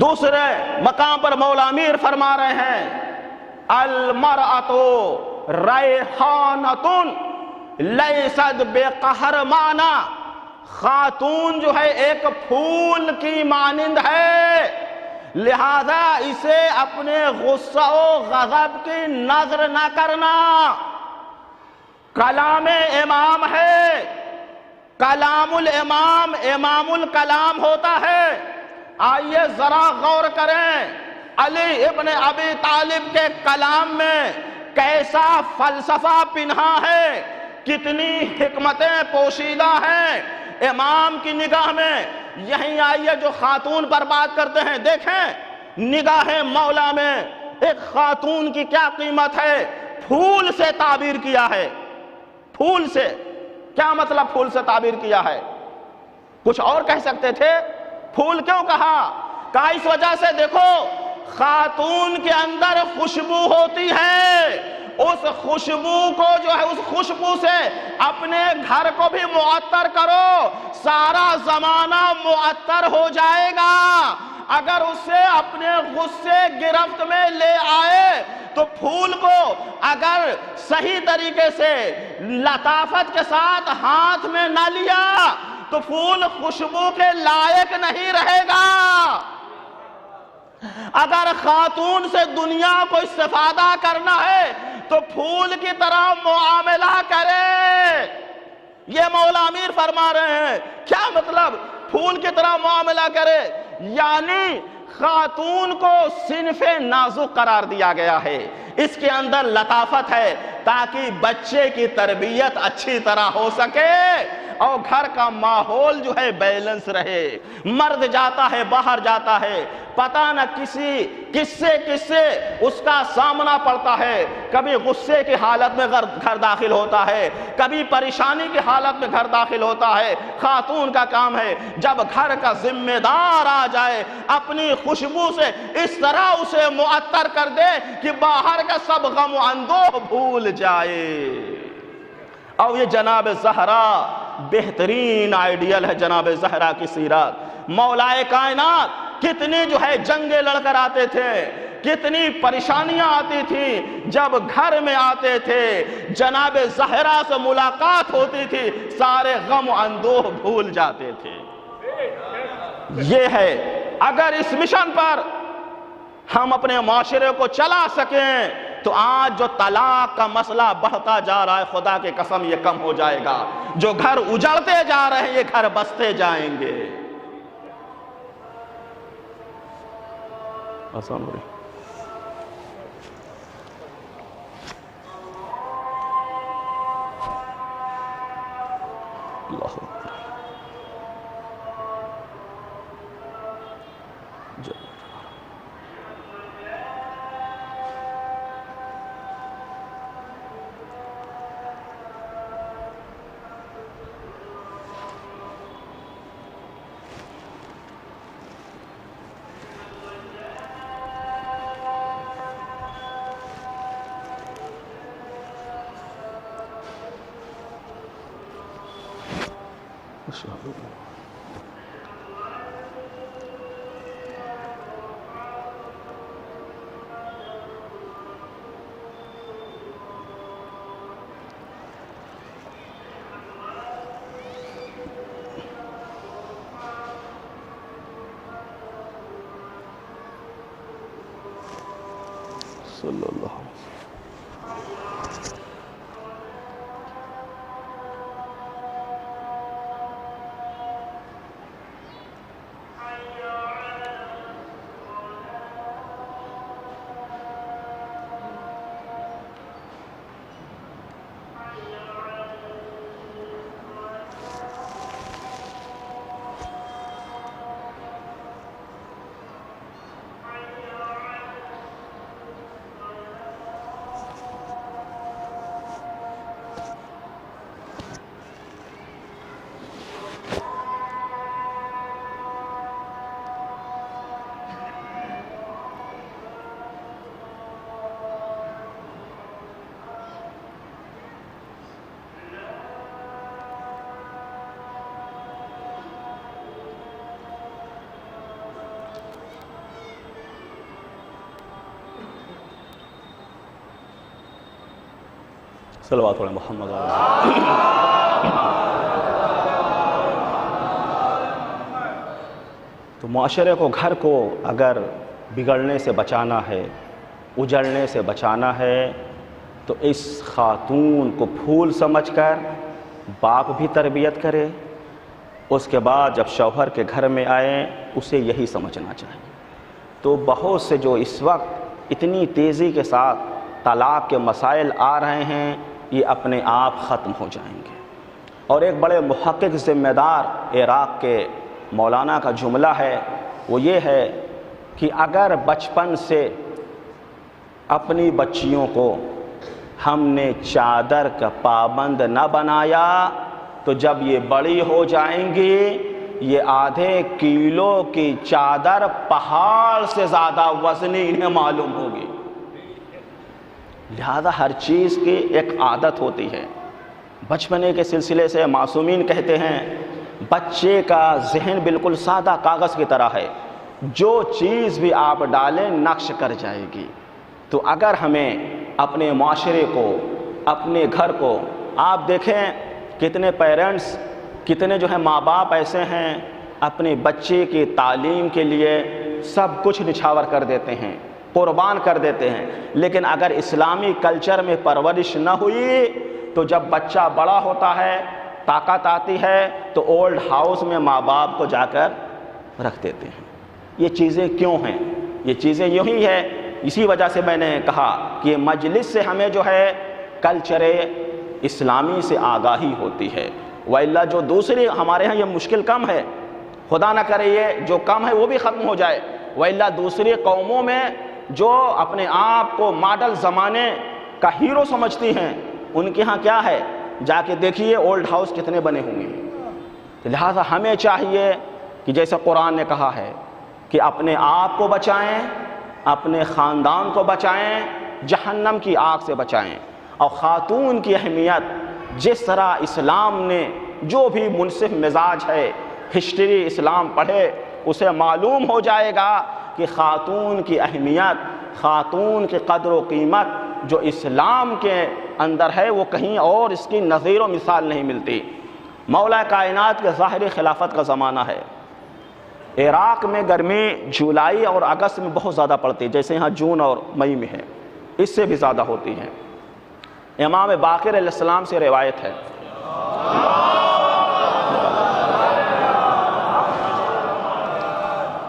دوسرے مقام پر مولا امیر فرما رہے ہیں المرأۃ ریحانۃ لیست بقہرمانہ، خاتون جو ہے ایک پھول کی مانند ہے، لہذا اسے اپنے غصہ و غضب کی نظر نہ کرنا۔ کلام امام ہے، کلام الامام امام الکلام ہوتا ہے۔ آئیے ذرا غور کریں علی ابن ابی طالب کے کلام میں کیسا فلسفہ پنہا ہے، کتنی حکمتیں پوشیدہ ہیں امام کی نگاہ میں۔ یہیں آئیے جو خاتون پر بات کرتے ہیں، دیکھیں نگاہ مولا میں ایک خاتون کی کیا قیمت ہے۔ پھول سے تعبیر کیا ہے، پھول سے کیا مطلب؟ پھول سے تعبیر کیا ہے، کچھ اور کہہ سکتے تھے، پھول کیوں کہا؟ کہا اس وجہ سے دیکھو خاتون کے اندر خوشبو ہوتی ہے، اس خوشبو کو جو ہے اس خوشبو سے اپنے گھر کو بھی معطر کرو، سارا زمانہ معطر ہو جائے گا۔ اگر اسے اپنے غصے گرفت میں لے آئے تو پھول کو اگر صحیح طریقے سے لطافت کے ساتھ ہاتھ میں نہ لیا تو پھول خوشبو کے لائق نہیں رہے گا۔ اگر خاتون سے دنیا کو استفادہ کرنا ہے تو پھول کی طرح معاملہ کرے۔ یہ مولا امیر فرما رہے ہیں۔ کیا مطلب پھول کی طرح معاملہ کرے؟ یعنی خاتون کو صنف نازک قرار دیا گیا ہے، اس کے اندر لطافت ہے تاکہ بچے کی تربیت اچھی طرح ہو سکے اور گھر کا ماحول جو ہے بیلنس رہے۔ مرد جاتا ہے، باہر جاتا ہے، پتہ نہ کس سے اس کا سامنا پڑتا ہے۔ کبھی غصے کی حالت میں گھر داخل ہوتا ہے، کبھی پریشانی کی حالت میں گھر داخل ہوتا ہے۔ خاتون کا کام ہے جب گھر کا ذمہ دار آ جائے اپنی خوشبو سے اس طرح اسے معطر کر دے کہ باہر کا سب غم و اندوہ بھول جائے۔ اور یہ جناب زہرا بہترین آئیڈیل ہے۔ جناب زہرا کی سیرت، مولا کائنات کتنی جو ہے جنگیں لڑ کر آتے تھے، کتنی پریشانیاں آتی تھیں، جب گھر میں آتے تھے جناب زہرا سے ملاقات ہوتی تھی سارے غم و اندوہ بھول جاتے تھے۔ یہ ہے اگر اس مشن پر ہم اپنے معاشرے کو چلا سکیں تو آج جو طلاق کا مسئلہ بڑھتا جا رہا ہے خدا کی قسم یہ کم ہو جائے گا۔ جو گھر اجڑتے جا رہے ہیں یہ گھر بستے جائیں گے۔ السلام علیکم۔ اللہ اکبر۔ صلی اللہ علیہ وسلم۔ صلوات علی محمد۔ تو معاشرے کو، گھر کو اگر بگڑنے سے بچانا ہے، اجڑنے سے بچانا ہے تو اس خاتون کو پھول سمجھ کر باپ بھی تربیت کرے، اس کے بعد جب شوہر کے گھر میں آئیں اسے یہی سمجھنا چاہیے۔ تو بہت سے جو اس وقت اتنی تیزی کے ساتھ طلاق کے مسائل آ رہے ہیں یہ اپنے آپ ختم ہو جائیں گے۔ اور ایک بڑے محقق ذمہ دار عراق کے مولانا کا جملہ ہے، وہ یہ ہے کہ اگر بچپن سے اپنی بچیوں کو ہم نے چادر کا پابند نہ بنایا تو جب یہ بڑی ہو جائیں گی یہ آدھے کلو کی چادر پہاڑ سے زیادہ وزنی انہیں معلوم ہوگی۔ لہذا ہر چیز کی ایک عادت ہوتی ہے۔ بچپنے کے سلسلے سے معصومین کہتے ہیں بچے کا ذہن بالکل سادہ کاغذ کی طرح ہے، جو چیز بھی آپ ڈالیں نقش کر جائے گی۔ تو اگر ہمیں اپنے معاشرے کو، اپنے گھر کو، آپ دیکھیں کتنے پیرنٹس، کتنے جو ہیں ماں باپ ایسے ہیں اپنے بچے کی تعلیم کے لیے سب کچھ نچھاور کر دیتے ہیں، قربان کر دیتے ہیں۔ لیکن اگر اسلامی کلچر میں پرورش نہ ہوئی تو جب بچہ بڑا ہوتا ہے، طاقت آتی ہے، تو اولڈ ہاؤس میں ماں باپ کو جا کر رکھ دیتے ہیں۔ یہ چیزیں کیوں ہیں؟ یہ چیزیں یوں ہی ہے۔ اسی وجہ سے میں نے کہا کہ یہ مجلس سے ہمیں جو ہے کلچر اسلامی سے آگاہی ہوتی ہے، وإلا جو دوسری ہمارے ہاں یہ مشکل کم ہے، خدا نہ کرے یہ جو کم ہے وہ بھی ختم ہو جائے، وإلا دوسری قوموں میں جو اپنے آپ کو ماڈل زمانے کا ہیرو سمجھتی ہیں، ان کے ہاں کیا ہے؟ جا کے دیکھیے اولڈ ہاؤس کتنے بنے ہوئے ہیں۔ لہٰذا ہمیں چاہیے کہ جیسے قرآن نے کہا ہے کہ اپنے آپ کو بچائیں، اپنے خاندان کو بچائیں، جہنم کی آگ سے بچائیں۔ اور خاتون کی اہمیت جس طرح اسلام نے، جو بھی منصف مزاج ہے ہسٹری اسلام پڑھے اسے معلوم ہو جائے گا کہ خاتون کی اہمیت، خاتون کی قدر و قیمت جو اسلام کے اندر ہے وہ کہیں اور اس کی نظیر و مثال نہیں ملتی۔ مولا کائنات کے ظاہری خلافت کا زمانہ ہے۔ عراق میں گرمی جولائی اور اگست میں بہت زیادہ پڑتی ہے، جیسے یہاں جون اور مئی میں ہے، اس سے بھی زیادہ ہوتی ہے۔ امام باقر علیہ السلام سے روایت ہے،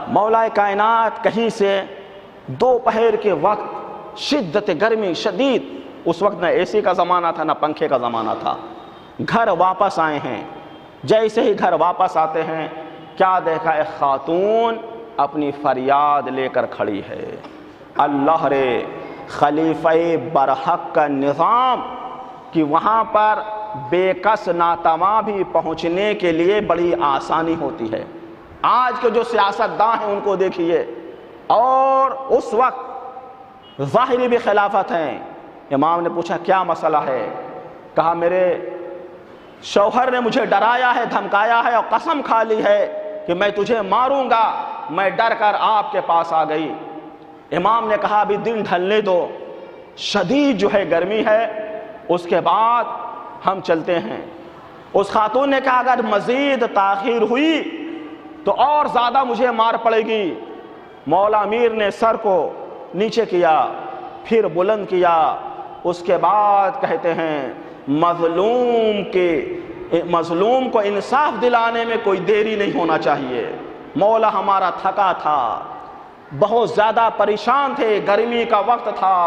مولا کائنات کہیں سے دوپہر کے وقت شدت گرمی شدید، اس وقت نہ اے سی کا زمانہ تھا نہ پنکھے کا زمانہ تھا، گھر واپس آئے ہیں۔ جیسے ہی گھر واپس آتے ہیں کیا دیکھا؟ ایک خاتون اپنی فریاد لے کر کھڑی ہے۔ اللہ رے، خلیفہ برحق کا نظام کہ وہاں پر بے کس ناتواں بھی پہنچنے کے لیے بڑی آسانی ہوتی ہے۔ آج کے جو سیاستداں ہیں ان کو دیکھیے، اور اس وقت ظاہری بھی خلافت ہیں۔ امام نے پوچھا کیا مسئلہ ہے؟ کہا میرے شوہر نے مجھے ڈرایا ہے، دھمکایا ہے اور قسم کھا لی ہے کہ میں تجھے ماروں گا، میں ڈر کر آپ کے پاس آ گئی۔ امام نے کہا ابھی دن ڈھلنے دو، شدید جو ہے گرمی ہے، اس کے بعد ہم چلتے ہیں۔ اس خاتون نے کہا اگر مزید تاخیر ہوئی تو اور زیادہ مجھے مار پڑے گی۔ مولا امیر نے سر کو نیچے کیا، پھر بلند کیا، اس کے بعد کہتے ہیں مظلوم کو انصاف دلانے میں کوئی دیری نہیں ہونا چاہیے۔ مولا ہمارا تھکا تھا، بہت زیادہ پریشان تھے، گرمی کا وقت تھا،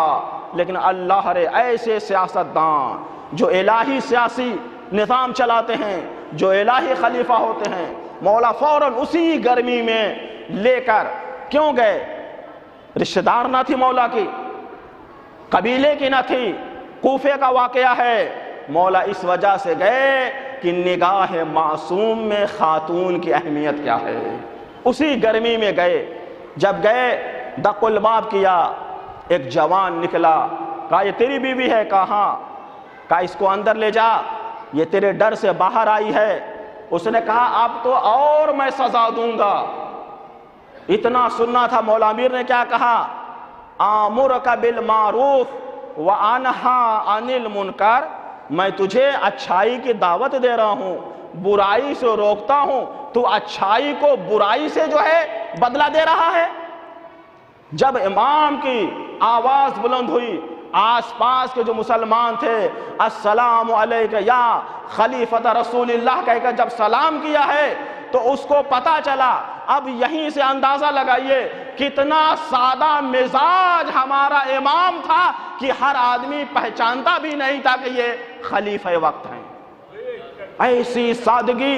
لیکن اللہ رے ایسے سیاستدان جو الہی سیاسی نظام چلاتے ہیں، جو الہی خلیفہ ہوتے ہیں، مولا فوراً اسی گرمی میں لے کر کیوں گئے؟ رشتہ دار نہ تھی مولا کی، قبیلے کی نہ تھی، کوفے کا واقعہ ہے۔ مولا اس وجہ سے گئے کہ نگاہ معصوم میں خاتون کی اہمیت کیا ہے۔ اسی گرمی میں گئے، جب گئے دق الباب کیا، ایک جوان نکلا، کہا یہ تیری بیوی ہے؟ کہا ہاں۔ کہا اس کو اندر لے جا، یہ تیرے ڈر سے باہر آئی ہے۔ اس نے کہا اب تو اور میں سزا دوں گا۔ اتنا سننا تھا۔ مولا امیر نے کیا کہا؟ آمرک بالمعروف وانہا عن المنکر، میں تجھے اچھائی کی دعوت دے رہا ہوں، برائی سے روکتا ہوں، تو اچھائی کو برائی سے جو ہے بدلہ دے رہا ہے۔ جب امام کی آواز بلند ہوئی، آس پاس کے جو مسلمان تھے السلام علیک یا خلیفۃ رسول اللہ کہہ کر جب سلام کیا ہے تو اس کو پتا چلا۔ اب یہیں سے اندازہ لگائیے کتنا سادہ مزاج ہمارا امام تھا کہ ہر آدمی پہچانتا بھی نہیں تھا کہ یہ خلیفہ وقت ہیں۔ ایسی سادگی،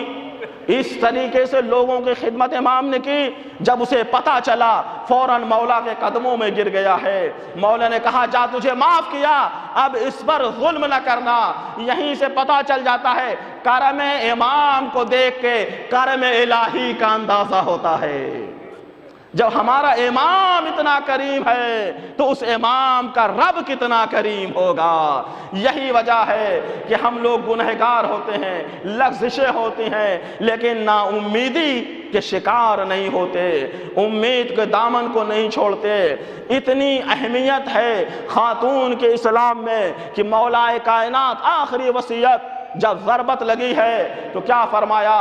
اس طریقے سے لوگوں کی خدمت امام نے کی۔ جب اسے پتا چلا فوراً مولا کے قدموں میں گر گیا ہے۔ مولا نے کہا جا تجھے معاف کیا، اب اس پر ظلم نہ کرنا۔ یہیں سے پتا چل جاتا ہے کرم امام کو دیکھ کے کرم الہی کا اندازہ ہوتا ہے۔ جب ہمارا امام اتنا کریم ہے تو اس امام کا رب کتنا کریم ہوگا۔ یہی وجہ ہے کہ ہم لوگ گنہگار ہوتے ہیں، لغزشیں ہوتی ہیں، لیکن نا امیدی کے شکار نہیں ہوتے، امید کے دامن کو نہیں چھوڑتے۔ اتنی اہمیت ہے خاتون کے اسلام میں کہ مولا کائنات آخری وصیت جب ضربت لگی ہے تو کیا فرمایا؟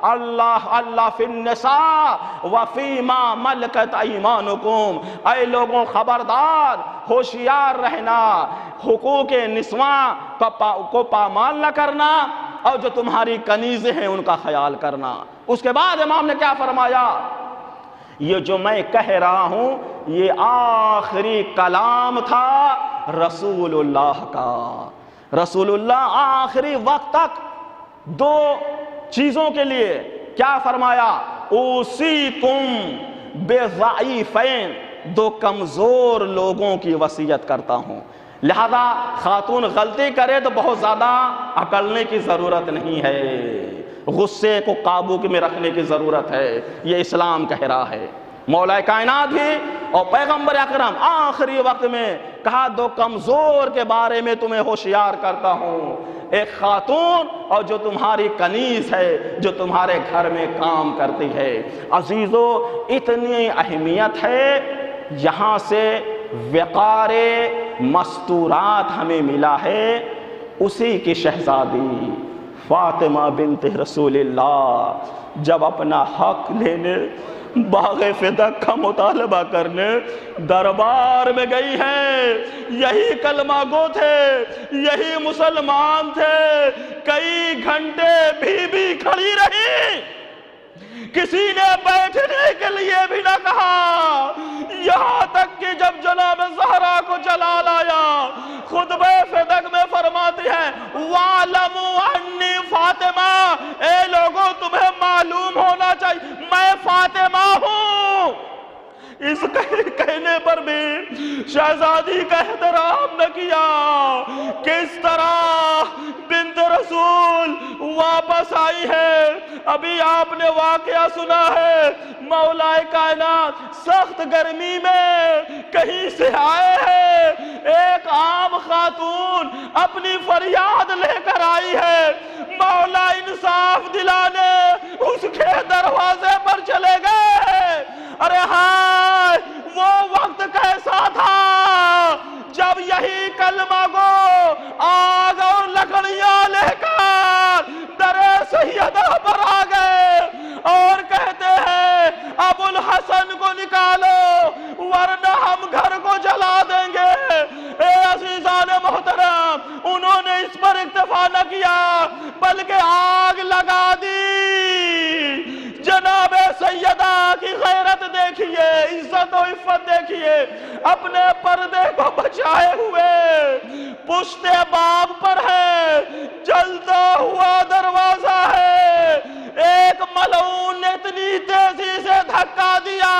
اللہ اللہ فی النساء وفیما ملکت ایمانکم، اے لوگوں خبردار ہوشیار رہنا، حقوق نسواں کو پامال نہ کرنا، اور جو تمہاری کنیزیں ہیں ان کا خیال کرنا۔ اس کے بعد امام نے کیا فرمایا؟ یہ جو میں کہہ رہا ہوں یہ آخری کلام تھا رسول اللہ کا۔ رسول اللہ آخری وقت تک دو چیزوں کے لیے کیا فرمایا؟ اوصیکم بضعیفین، دو کمزور لوگوں کی وصیت کرتا ہوں۔ لہذا خاتون غلطی کرے تو بہت زیادہ اکڑنے کی ضرورت نہیں ہے، غصے کو قابو میں رکھنے کی ضرورت ہے، یہ اسلام کہہ رہا ہے۔ مولا کائنات بھی اور پیغمبر اکرم آخری وقت میں کہا دو کمزور کے بارے میں تمہیں ہوشیار کرتا ہوں، ایک خاتون اور جو تمہاری کنیز ہے، جو تمہارے گھر میں کام کرتی ہے۔ عزیزو اتنی اہمیت ہے، یہاں سے وقار مستورات ہمیں ملا ہے۔ اسی کی شہزادی فاطمہ بنت رسول اللہ جب اپنا حق لینے باغ فدق کا مطالبہ کرنے دربار میں گئی ہے، یہی کلمہ گو تھے، یہی مسلمان تھے، کئی گھنٹے بھی کھڑی رہی، کسی نے بیٹھنے کے لیے بھی نہ کہا، یہاں تک کہ جب جناب زہرا کو جلال آیا، خطبہ فدق میں فرماتی ہے وَعْلَمُوا عَنِّي فاطمہ، اے لوگوں تمہیں معلوم ہونا چاہیے میں فاطمہ ہوں۔ اس کہنے پر بھی شہزادی کا احترام نہ کیا، کس طرح بنت رسول واپس آئی ہے۔ ابھی آپ نے واقعہ سنا ہے، مولا کائنات سخت گرمی میں کہیں سے آئے ہیں، ایک عام خاتون اپنی فریاد لے کر آئی ہے، مولا انصاف دلانے اس کے دروازے پر چلے گئے۔ ارے ہائے وہ وقت کیسا تھا جب یہی کلمہ گو آگ اور لکڑیاں لے کر در سیدہ پر آ گئے اور کہتے ہیں ابو الحسن کو نکالو ورنہ ہم گھر کو جلا دیں گے۔ اے عزیزان محترم، انہوں نے اس پر اکتفا نہ کیا بلکہ آگ لگا دی۔ جناب سیدہ کی غیرت دیکھیے، عزت و عفت دیکھیے، اپنے پردے کو بچائے ہوئے پشت باب پر ہے، جلتا ہوا دروازہ ہے، ایک ملعون نے اتنی تیزی سے دھکا دیا،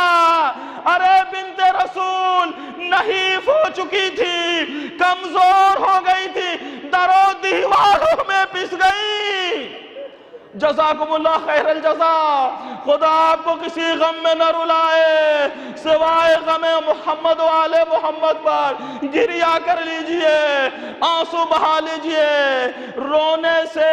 ارے بنت رسول نحیف ہو چکی تھی، کمزور ہو گئی تھی، در و دیواروں میں پس گئی۔ جزاکم اللہ خیر الجزا، خدا آپ کو کسی غم میں نہ رلائے سوائے غم محمد و آل محمد پر۔ گریا کر لیجئے، آنسو بہا لیجئے، رونے سے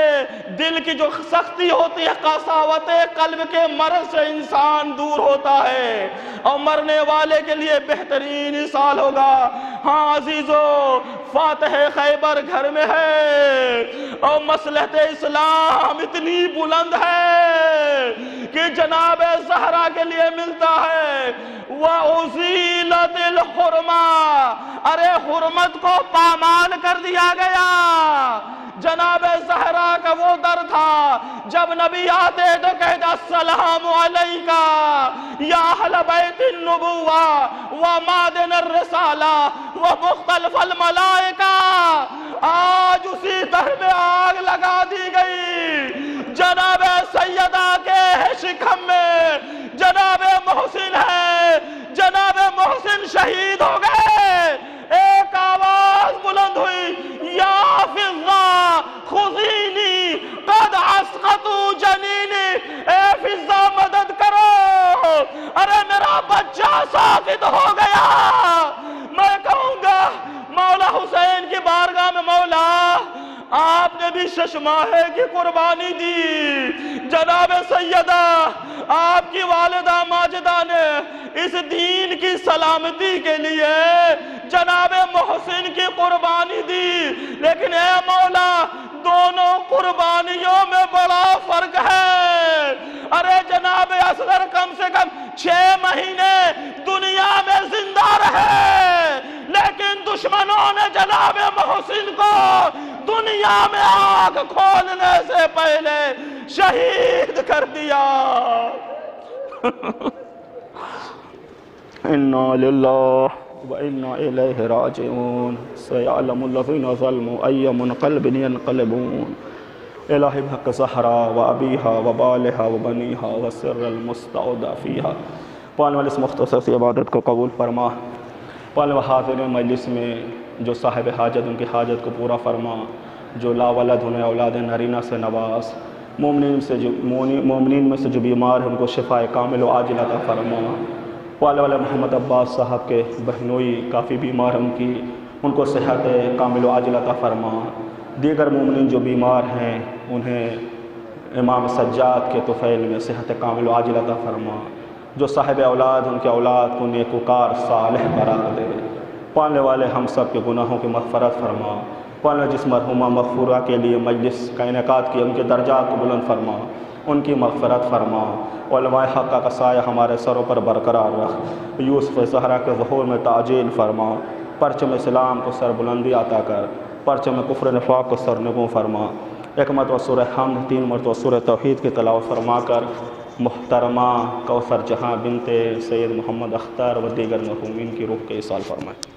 دل کی جو سختی ہوتی ہے، قساوت قلب کے مرض سے انسان دور ہوتا ہے، اور مرنے والے کے لیے بہترین سال ہوگا۔ ہاں عزیزو، فاتح خیبر گھر میں ہے اور مصلحت اسلام اتنی بلند ہے کہ جناب زہرا کے لیے ملتا ہے وَأُزِيلَتِ الْحُرْمَةِ، ارے حرمت کو پامال کر دیا گیا۔ جناب زہرا کا وہ در تھا جب نبی آتے تو کہتے السلام علیکہ یا اہل بیت النبوہ ومادن الرسالہ ومختلف الملائکہ۔ آج اسی در میں آگ لگا دی گئی۔ جناب سیدہ کے شکم میں جناب محسن ہے، جناب محسن شہید ہو گئے۔ ایک آواز بلند ہوئی یا فضہ خذینی قد اسقطوا جنینی، اے فضہ مدد کرو، ارے میرا بچہ ساقط ہو گیا۔ میں کہوں گا مولا حسین کی بارگاہ میں مولا آپ نے بھی 6 ماہے کی قربانی دی، جناب سیدہ آپ کی والدہ ماجدہ نے اس دین کی سلامتی کے لیے جناب محسن کی قربانی دی، لیکن اے مولا دونوں قربانیوں میں بڑا فرق ہے۔ ارے جناب اصغر کم سے کم 6 مہینے دنیا میں زندہ رہے، لیکن دشمنوں نے جناب محسن کو دنیا میں آنکھ کھولنے سے پہلے شہید کر دیا۔ اِنَّا لِلَّهِ وَإِنَّا إِلَيْهِ راجعون سَيَعْلَمُ الَّذِينَ ظَلَمُوا أَيَّ مُنْقَلِبٍ يَنْقَلِبُونَ إِلَٰهِ بِحَقِّ زَهْرَا وَأَبِيهَا وَبَالِهَا وَبَنِيهَا وَالسِّرِّ الْمُسْتَوْدَعِ فِيهَا۔ پڑھنے والے اس مختصر سی عبادت کو قبول فرما۔ پڑھنے والے حاضرین مجلس میں جو صاحب حاجت ان کی حاجت کو پورا فرما، جو لا ولد انہیں اولاد نرینہ سے نواز، مومنین میں سے جو بیمار ہیں ان کو شفاء کامل و عاجل عطا فرما۔ پڑھنے والے محمد عباس صاحب کے بہنوئی کافی بیمار ہیں ان کو صحت کامل و عاجل عطا فرما۔ دیگر مومنین جو بیمار ہیں انہیں امام سجاد کے طفیل میں صحت کامل و عاجل عطا فرما۔ جو صاحب اولاد ان کے اولاد کو نیکوکار صالح قرار دے۔ پڑھنے والے ہم سب کے گناہوں کی مغفرت فرما۔ پڑھنے جس مرحومہ مغفورہ کے لیے مجلس کا انعقاد کیا ان کے درجات کو بلند فرما، ان کی مغفرت فرما۔ علماء حقہ کا سایہ ہمارے سروں پر برقرار رکھ۔ یوسف زہرا کے ظہور میں تعجیل فرما۔ پرچم اسلام کو سر بلندی عطا کر، پرچم کفر نفاق کو سرنگوں فرما۔ ایک مرتبہ سورہ حمد، 3 مرتبہ سورہ توحید کی تلاوت فرما کر محترمہ کوثر جہاں بنت سید محمد اختر و دیگر مرحومین کی روح کے ایصال فرمائے۔